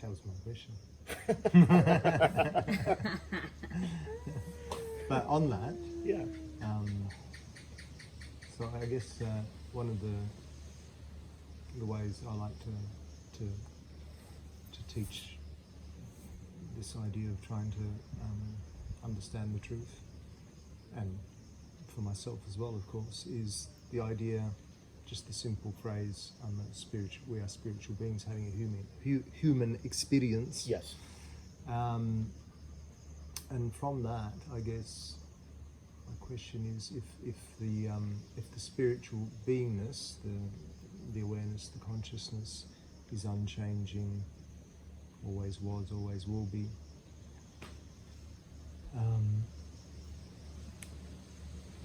That was my question. But on that, Yeah. so I guess one of the ways I like to teach this idea of trying to understand the truth, and for myself as well, of course, is the idea, just the simple phrase, we are spiritual beings having a human experience. Yes. And from that, I guess my question is, if the spiritual beingness, the awareness, the consciousness is unchanging, always was, always will be,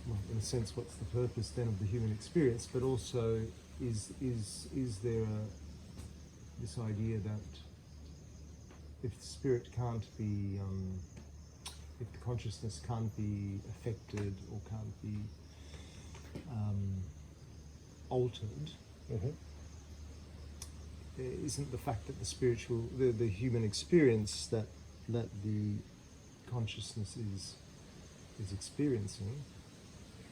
well, in a sense, what's the purpose then of the human experience? But also, is there this idea that if spirit can't be, if the consciousness can't be affected or can't be altered, isn't the fact that the spiritual, the human experience that the consciousness is experiencing,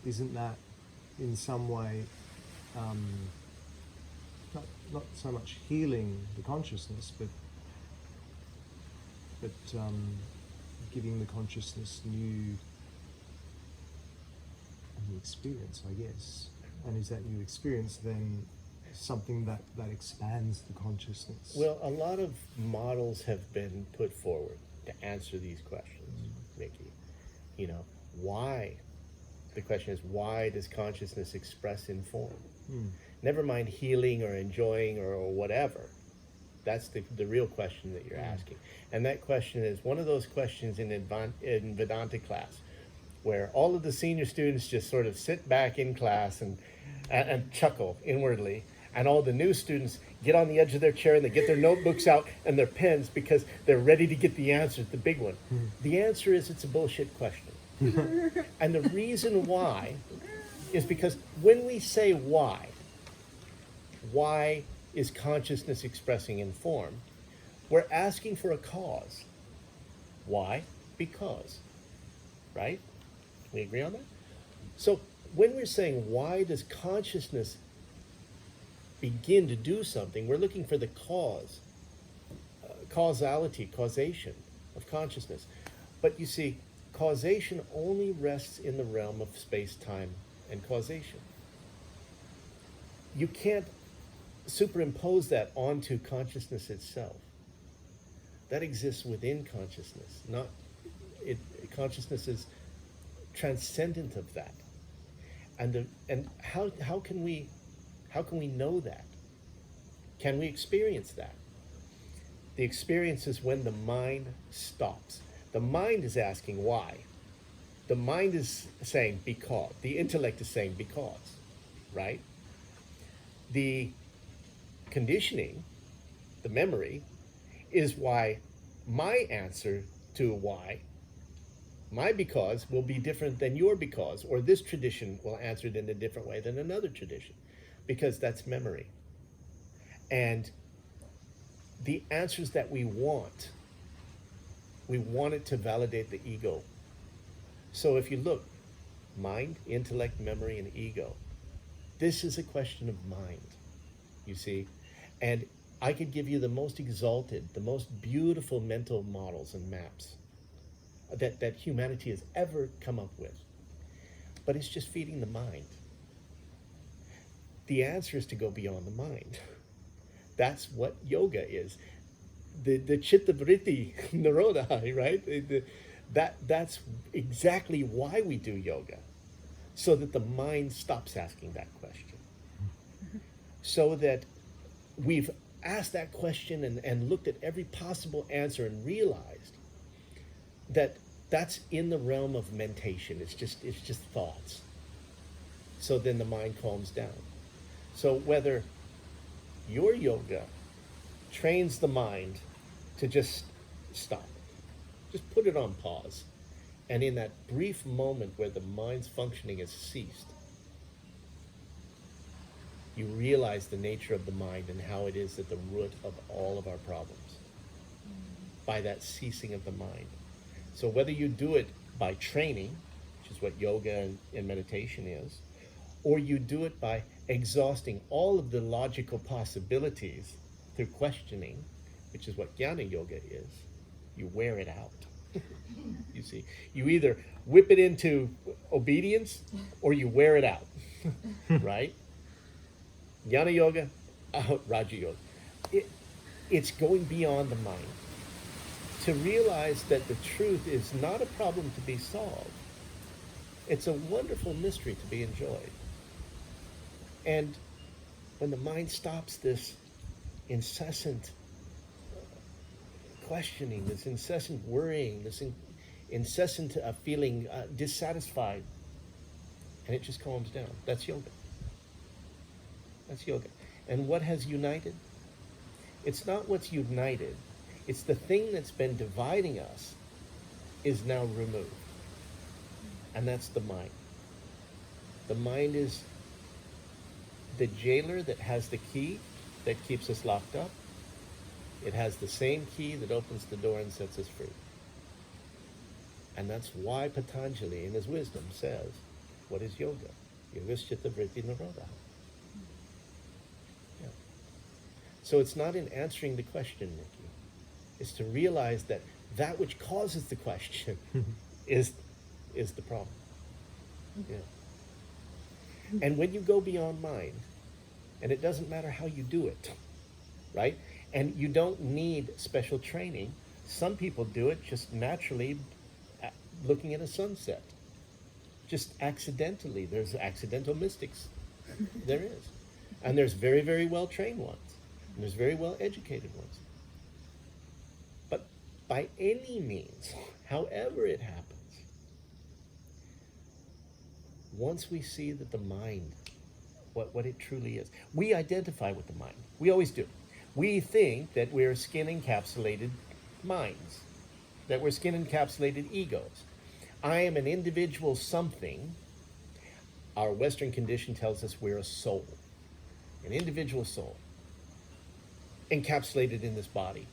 isn't that in some way not so much healing the consciousness, but giving the consciousness a new experience, I guess. And is that new experience then something that expands the consciousness? Well, a lot of models have been put forward to answer these questions, Mickey. You know, why? The question is, why does consciousness express in form? Never mind healing or enjoying or whatever. That's the real question that you're asking. And that question is one of those questions in Vedanta class where all of the senior students just sort of sit back in class and chuckle inwardly, and all the new students get on the edge of their chair and they get their notebooks out and their pens because they're ready to get the answer, the big one. The answer is it's a bullshit question. And the reason why is because when we say why is consciousness expressing in form, we're asking for a cause. Why? Because. Right? We agree on that? So when we're saying why does consciousness begin to do something, we're looking for the cause, causation of consciousness. But you see, causation only rests in the realm of space-time and causation. You can't superimpose that onto consciousness itself. That exists within consciousness, not it. Consciousness is transcendent of that. And how can we know that? Can we experience that? The experience is when the mind stops. The mind is asking why. The mind is saying because. The intellect is saying because, right? The conditioning, the memory, is why my answer to why, my because, will be different than your because, or this tradition will answer it in a different way than another tradition, because that's memory. And the answers that we want it to validate the ego. So if you look, mind, intellect, memory, and ego, this is a question of mind, you see? And I could give you the most exalted, the most beautiful mental models and maps that humanity has ever come up with. But it's just feeding the mind. The answer is to go beyond the mind. That's what yoga is. The chitta vritti nirodha, right? That's exactly why we do yoga, so that the mind stops asking that question. So that we've asked that question and looked at every possible answer and realized that that's in the realm of mentation. It's just thoughts. So then the mind calms down. So whether your yoga trains the mind to just stop, just put it on pause, and in that brief moment where the mind's functioning has ceased, you realize the nature of the mind and how it is at the root of all of our problems, by that ceasing of the mind. So whether you do it by training, which is what yoga and meditation is, or you do it by exhausting all of the logical possibilities through questioning, which is what jnana yoga is, you wear it out. You see, you either whip it into obedience or you wear it out, right? Jnana yoga, Raja yoga. It's going beyond the mind to realize that the truth is not a problem to be solved. It's a wonderful mystery to be enjoyed. And when the mind stops this incessant questioning, this incessant worrying, this incessant feeling dissatisfied, and it just calms down, that's yoga. That's yoga. And what has united? It's not what's united. It's the thing that's been dividing us is now removed. And that's the mind. The mind is the jailer that has the key that keeps us locked up. It has the same key that opens the door and sets us free. And that's why Patanjali, in his wisdom, says, what is yoga? Yoga is chitta vritti nirodha. Yeah. So it's not in answering the question, Nikki. It's to realize that that which causes the question is the problem. Yeah. And when you go beyond mind, and it doesn't matter how you do it, right? And you don't need special training. Some people do it just naturally, looking at a sunset. Just accidentally. There's accidental mystics. There is. And there's very, very well trained ones. And there's very well educated ones. But by any means, however it happens, once we see that the mind, what it truly is, we identify with the mind. We always do. We think that we're skin-encapsulated minds, that we're skin-encapsulated egos. I am an individual something. Our Western condition tells us we're a soul, an individual soul, encapsulated in this body.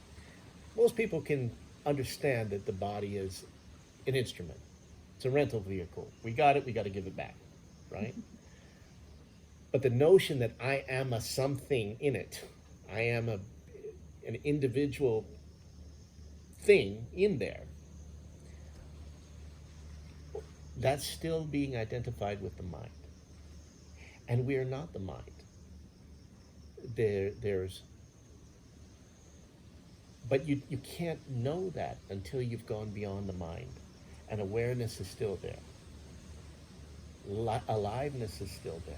Most people can understand that the body is an instrument. It's a rental vehicle. We got it, we got to give it back, right? But the notion that I am a something in it, I am an individual thing in there, that's still being identified with the mind. And we are not the mind. But you can't know that until you've gone beyond the mind. And awareness is still there. Aliveness is still there.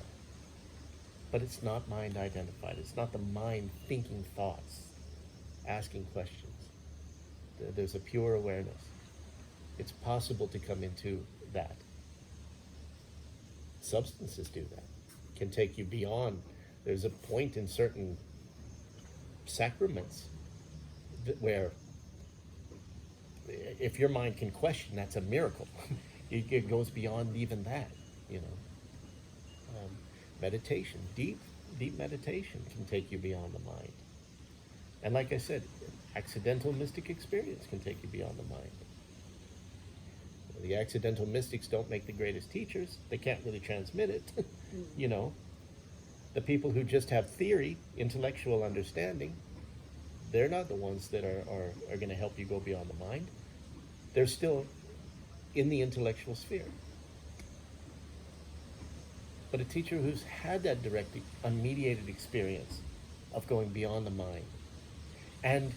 But it's not mind identified. It's not the mind thinking thoughts, asking questions. There's a pure awareness. It's possible to come into that. Substances do that. Can take you beyond. There's a point in certain sacraments where if your mind can question, that's a miracle. It goes beyond even that, you know. Meditation, deep meditation can take you beyond the mind. And like I said, accidental mystic experience can take you beyond the mind. The accidental mystics don't make the greatest teachers. They can't really transmit it, you know. The people who just have theory, intellectual understanding, they're not the ones that are going to help you go beyond the mind. They're still in the intellectual sphere. But a teacher who's had that direct, unmediated experience of going beyond the mind and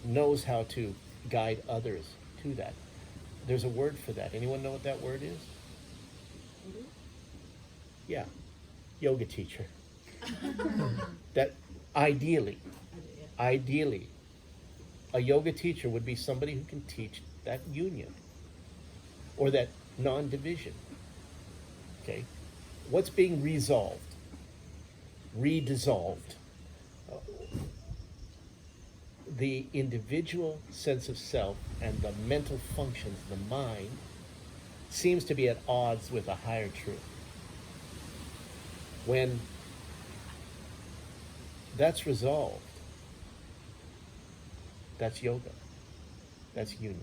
knows how to guide others to that. There's a word for that. Anyone know what that word is? Mm-hmm. Yeah, yoga teacher. That ideally, a yoga teacher would be somebody who can teach that union or that non-division. Okay, what's being resolved, redissolved? The individual sense of self and the mental functions, the mind, seems to be at odds with a higher truth. When that's resolved, that's yoga. That's union.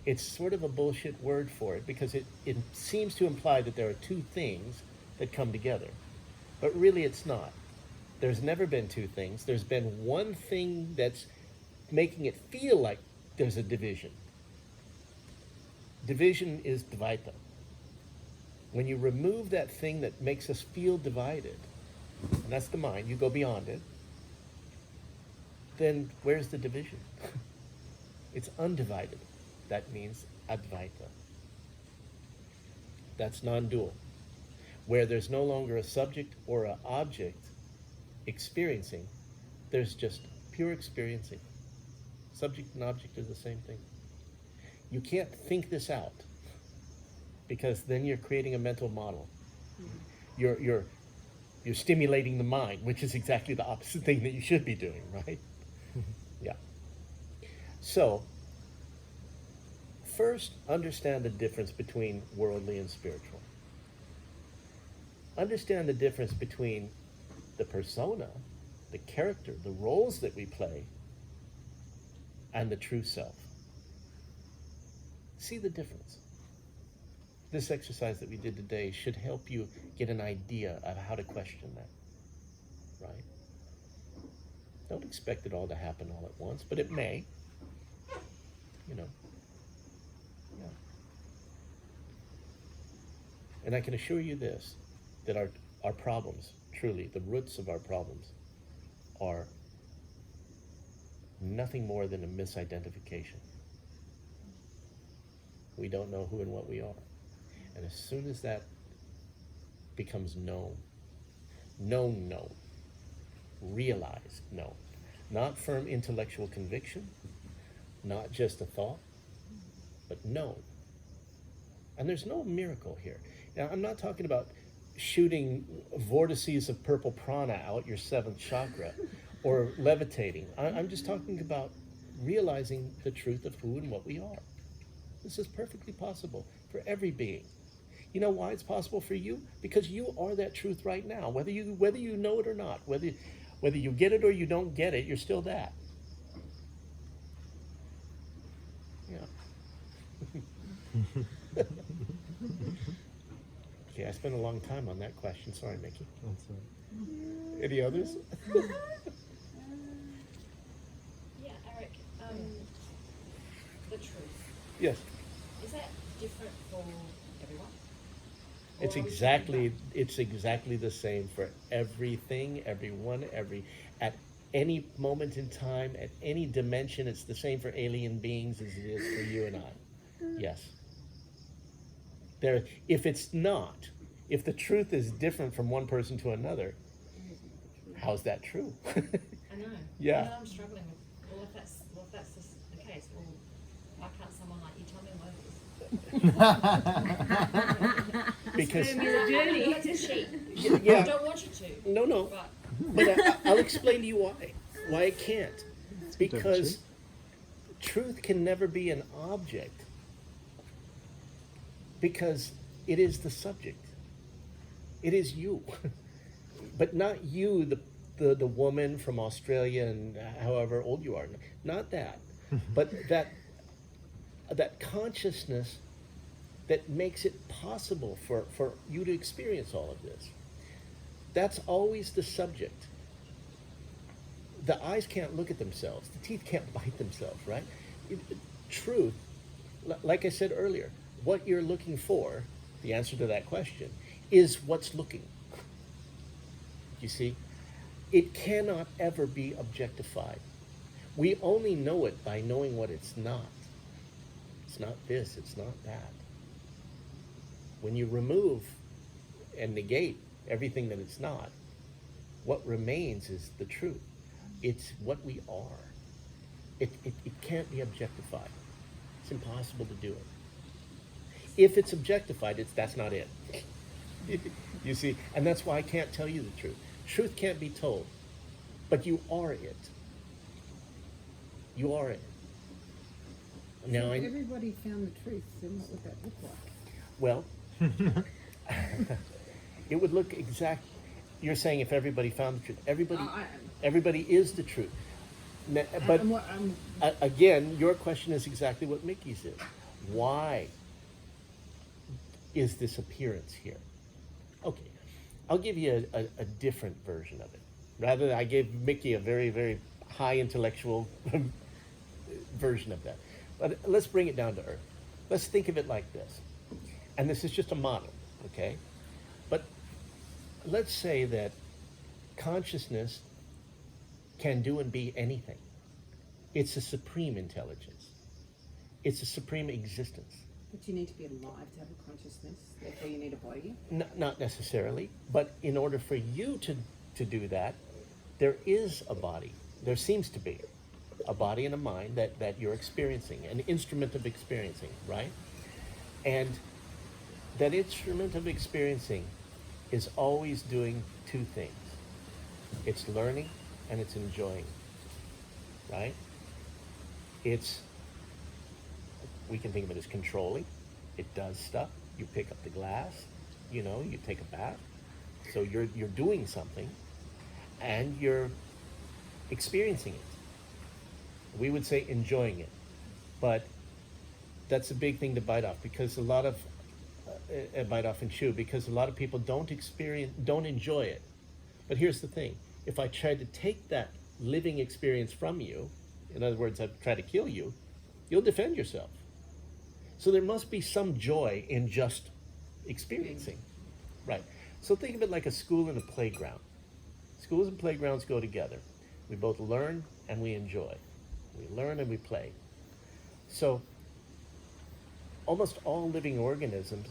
It's sort of a bullshit word for it because it seems to imply that there are two things that come together. But really it's not. There's never been two things. There's been one thing that's making it feel like there's a division. Division is Dvaita. When you remove that thing that makes us feel divided, and that's the mind, you go beyond it, then where's the division? It's undivided. That means Advaita. That's non-dual. Where there's no longer a subject or an object experiencing, there's just pure experiencing. Subject and object are the same thing. You can't think this out because then you're creating a mental model. Mm-hmm. You're stimulating the mind, which is exactly the opposite thing that you should be doing, right? Yeah. So, first, understand the difference between worldly and spiritual. Understand the difference between the persona, the character, the roles that we play, and the true self. See the difference. This exercise that we did today should help you get an idea of how to question that, right? Don't expect it all to happen all at once, but it may, you know. Yeah. And I can assure you this, that our problems, truly, the roots of our problems are nothing more than a misidentification. We don't know who and what we are. And as soon as that becomes known, realized known, not firm intellectual conviction, not just a thought, but known. And there's no miracle here. Now, I'm not talking about shooting vortices of purple prana out your seventh chakra or levitating. I'm just talking about realizing the truth of who and what we are. This is perfectly possible for every being. You know why it's possible for you? Because you are that truth right now. Whether you know it or not, whether you get it or you don't get it, you're still that. Yeah. Okay, I spent a long time on that question. Sorry, Mickey. That's right. Any others? Yeah, Eric. The truth. Yes. Is that different for everyone? It's Or exactly the same for everything, everyone, at any moment in time, at any dimension. It's the same for alien beings as it is for you and I. Yes. If it's not, if the truth is different from one person to another, how's that true? I know. Yeah. I know I'm struggling with. Well, if that's the case, well, why can't someone like you tell me what it is? Because It's a sheep. yeah. I don't want you to. No. But I'll explain to you why it can't. Because truth can never be an object. Because it is the subject. It is you. But not you, the woman from Australia and however old you are. Not that. But that consciousness that makes it possible for you to experience all of this. That's always the subject. The eyes can't look at themselves. The teeth can't bite themselves, right? Truth, like I said earlier, what you're looking for, the answer to that question, is what's looking. You see? It cannot ever be objectified. We only know it by knowing what it's not. It's not this, it's not that. When you remove and negate everything that it's not, what remains is the truth. It's what we are. It can't be objectified. It's impossible to do it. If it's objectified, that's not it. You see, and that's why I can't tell you the truth. Truth can't be told, but you are it. You are it. Now, if everybody found the truth, then what would that look like? Well, it would look you're saying if everybody found the truth. Everybody is the truth. But again, your question is exactly what Mickey's is. Why is this appearance here? Okay, I'll give you a different version of it. Rather, I gave Mickey a very, very high intellectual version of that. But let's bring it down to earth. Let's think of it like this. And this is just a model, okay? But let's say that consciousness can do and be anything. It's a supreme intelligence. It's a supreme existence. But you need to be alive to have a consciousness, therefore you need a body? Not necessarily, but in order for you to do that, there is a body. There seems to be a body and a mind that you're experiencing, an instrument of experiencing, right? And that instrument of experiencing is always doing two things. It's learning and it's enjoying. right? We can think of it as controlling. It does stuff. You pick up the glass, you take a bath. So you're doing something, and you're experiencing it. We would say enjoying it, but that's a big thing to bite off, because a lot of bite off and chew, because a lot of people don't enjoy it. But here's the thing: if I tried to take that living experience from you, in other words, I try to kill you, you'll defend yourself. So there must be some joy in just experiencing, right? So think of it like a school and a playground. Schools and playgrounds go together. We both learn and we enjoy. We learn and we play. So almost all living organisms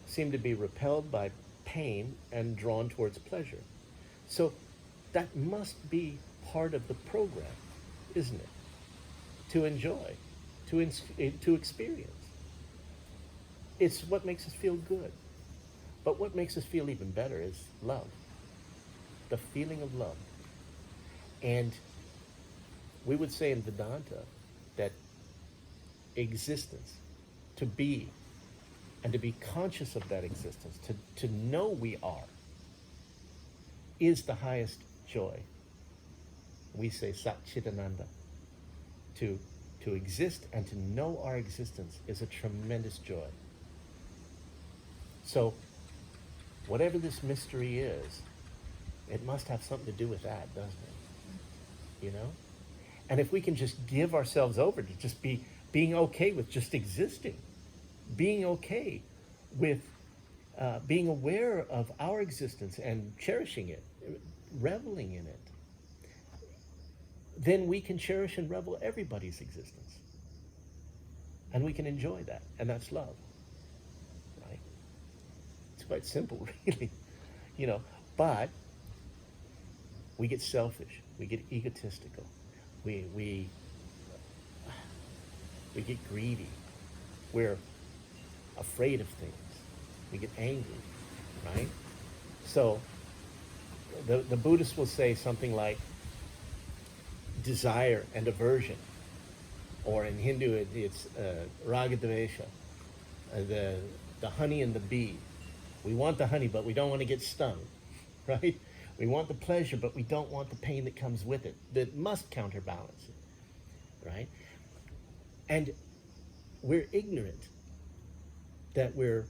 seem to be repelled by pain and drawn towards pleasure. So that must be part of the program, isn't it? To enjoy, to experience. It's what makes us feel good. But what makes us feel even better is love. The feeling of love. And we would say in Vedanta that existence, to be, and to be conscious of that existence, to know we are, is the highest joy. We say Satchitananda. To exist and to know our existence is a tremendous joy. So, whatever this mystery is, it must have something to do with that, doesn't it? And if we can just give ourselves over to just being okay with just existing, being okay with being aware of our existence and cherishing it, reveling in it, then we can cherish and revel everybody's existence. And we can enjoy that, and that's love, right? It's quite simple, really, but we get selfish, we get egotistical, we get greedy, we're afraid of things, we get angry, right? So the Buddhists will say something like desire and aversion, or in Hindu it's raga dvesha, the honey and the bee. We want the honey, but we don't want to get stung, right? We want the pleasure, but we don't want the pain that comes with it, that must counterbalance it, right? And we're ignorant that we're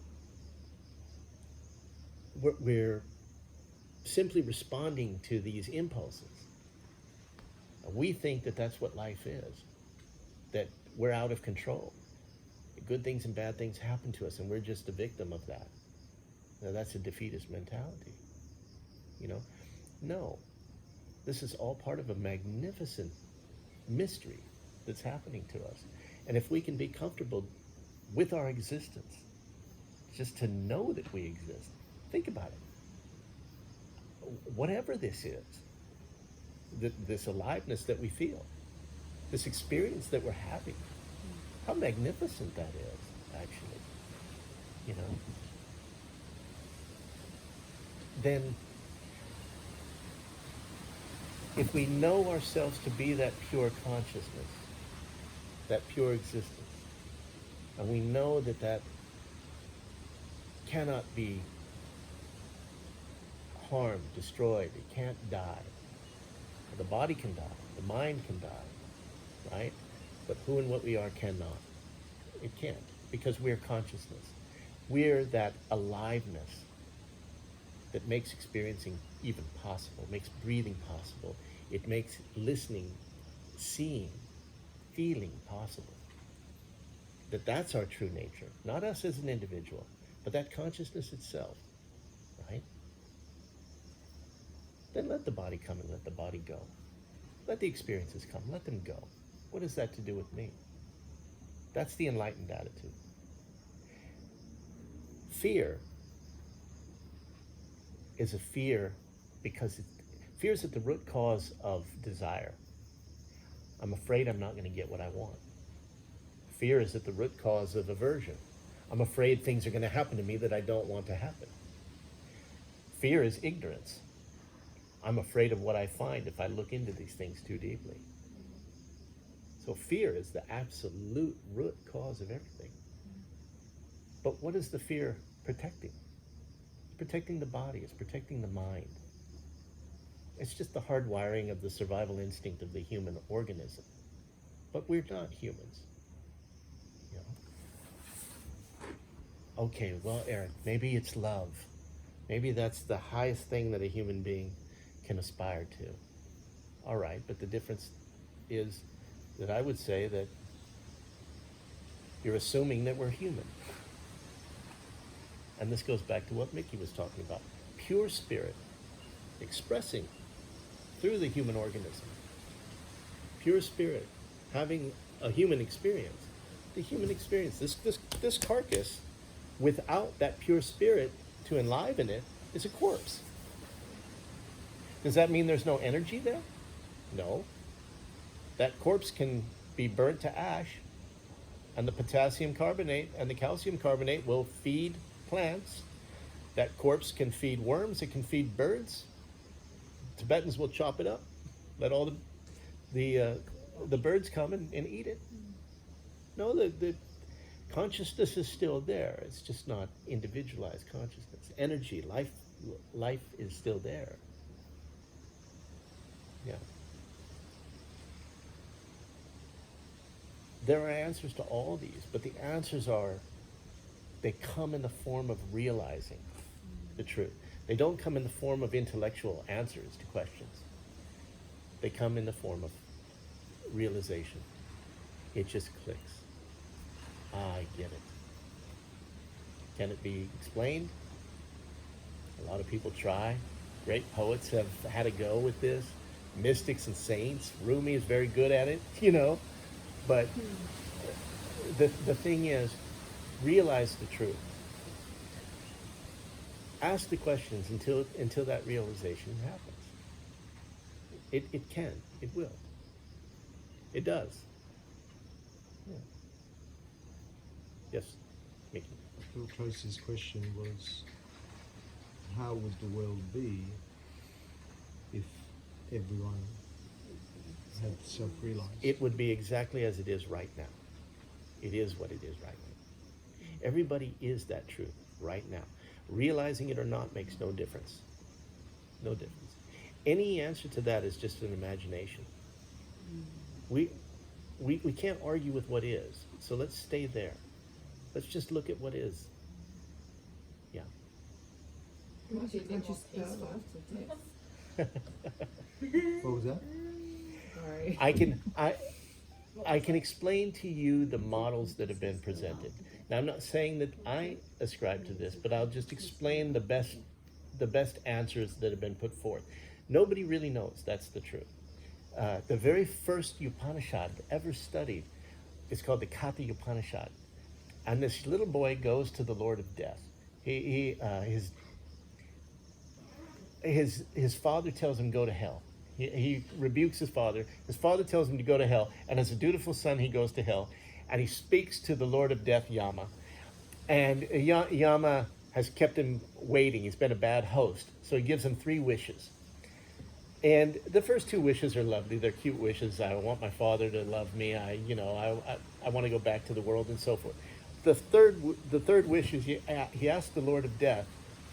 simply responding to these impulses. We think that that's what life is, that we're out of control. Good things and bad things happen to us, and we're just a victim of that. Now, that's a defeatist mentality. No, this is all part of a magnificent mystery that's happening to us. And if we can be comfortable with our existence, just to know that we exist, think about it. Whatever this is, this aliveness that we feel, this experience that we're having, how magnificent that is, actually, Then, if we know ourselves to be that pure consciousness, that pure existence, and we know that that cannot be harmed, destroyed, it can't die. The body can die, the mind can die, right? But who and what we are cannot. It can't, because we're consciousness. We're that aliveness that makes experiencing even possible, makes breathing possible. It makes listening, seeing, feeling possible. That's our true nature, not us as an individual, but that consciousness itself, right? Then let the body come and let the body go. Let the experiences come, let them go. What has that to do with me? That's the enlightened attitude. Fear is a fear because fear is at the root cause of desire. I'm afraid I'm not going to get what I want. Fear is at the root cause of aversion. I'm afraid things are going to happen to me that I don't want to happen. Fear is ignorance. I'm afraid of what I find if I look into these things too deeply. So fear is the absolute root cause of everything. But what is the fear protecting? It's protecting the body, it's protecting the mind. It's just the hardwiring of the survival instinct of the human organism. But we're not humans. You know? Okay, well, Eric, maybe it's love. Maybe that's the highest thing that a human being can aspire to. All right, but the difference is that I would say that you're assuming that we're human. And this goes back to what Mickey was talking about. Pure spirit expressing through the human organism. Pure spirit having a human experience. The human experience, this carcass, without that pure spirit to enliven it, is a corpse. Does that mean there's no energy there? No. That corpse can be burnt to ash, and the potassium carbonate and the calcium carbonate will feed plants. That corpse can feed worms, it can feed birds. Tibetans will chop it up, let all the birds come and eat it. No, the consciousness is still there. It's just not individualized consciousness. Energy, life is still there. Yeah. There are answers to all these, but the answers they come in the form of realizing the truth. They don't come in the form of intellectual answers to questions. They come in the form of realization. It just clicks. I get it. Can it be explained? A lot of people try. Great poets have had a go with this. Mystics and saints. Rumi is very good at it, you know. But the thing is, realize the truth. Ask the questions until that realization happens. It can. It will. It does. Yeah. Yes, Mickey. Phil Close's question was, how would the world be if everyone had self-realized? It would be exactly as it is right now. It is what it is right now. Everybody is that truth right now. Realizing it or not makes no difference. No difference. Any answer to that is just an imagination. We can't argue with what is, so let's stay there. Let's just look at what is. Yeah. Would you Be more just peaceful. What was that? Sorry. I can explain to you the models that have been presented. Now, I'm not saying that I ascribe to this, but I'll just explain the best answers that have been put forth. Nobody really knows. That's the truth. The very first Upanishad ever studied is called the Katha Upanishad. And this little boy goes to the Lord of Death. His father tells him go to hell. He rebukes his father. His father tells him to go to hell. And as a dutiful son, he goes to hell. And he speaks to the Lord of Death, Yama. And Yama has kept him waiting. He's been a bad host. So he gives him 3 wishes. And the first 2 wishes are lovely. They're cute wishes. I want my father to love me. I want to go back to the world and so forth. The third wish is he asks the Lord of Death,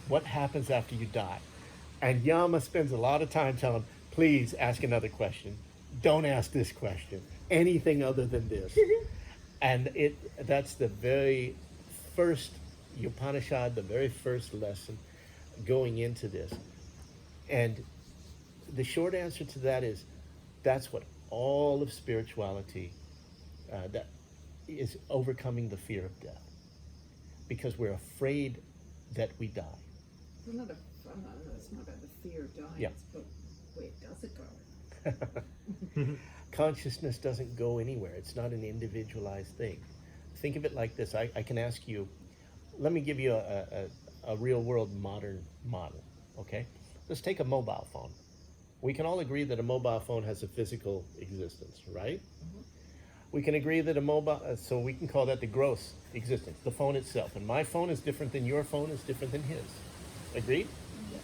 what happens after you die? And Yama spends a lot of time telling him, please ask another question. Don't ask this question. Anything other than this. And that's the very first Upanishad, the very first lesson going into this. And the short answer to that is, that's what all of spirituality, that is overcoming the fear of death. Because we're afraid that we die. It's not about the fear of dying, Yeah. but where does it go? Consciousness doesn't go anywhere. It's not an individualized thing. Think of it like this. I can ask you, let me give you a real world modern model, okay? Let's take a mobile phone. We can all agree that a mobile phone has a physical existence, right? Mm-hmm. We can agree that so we can call that the gross existence, the phone itself. And my phone is different than your phone is different than his. Agreed?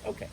Okay.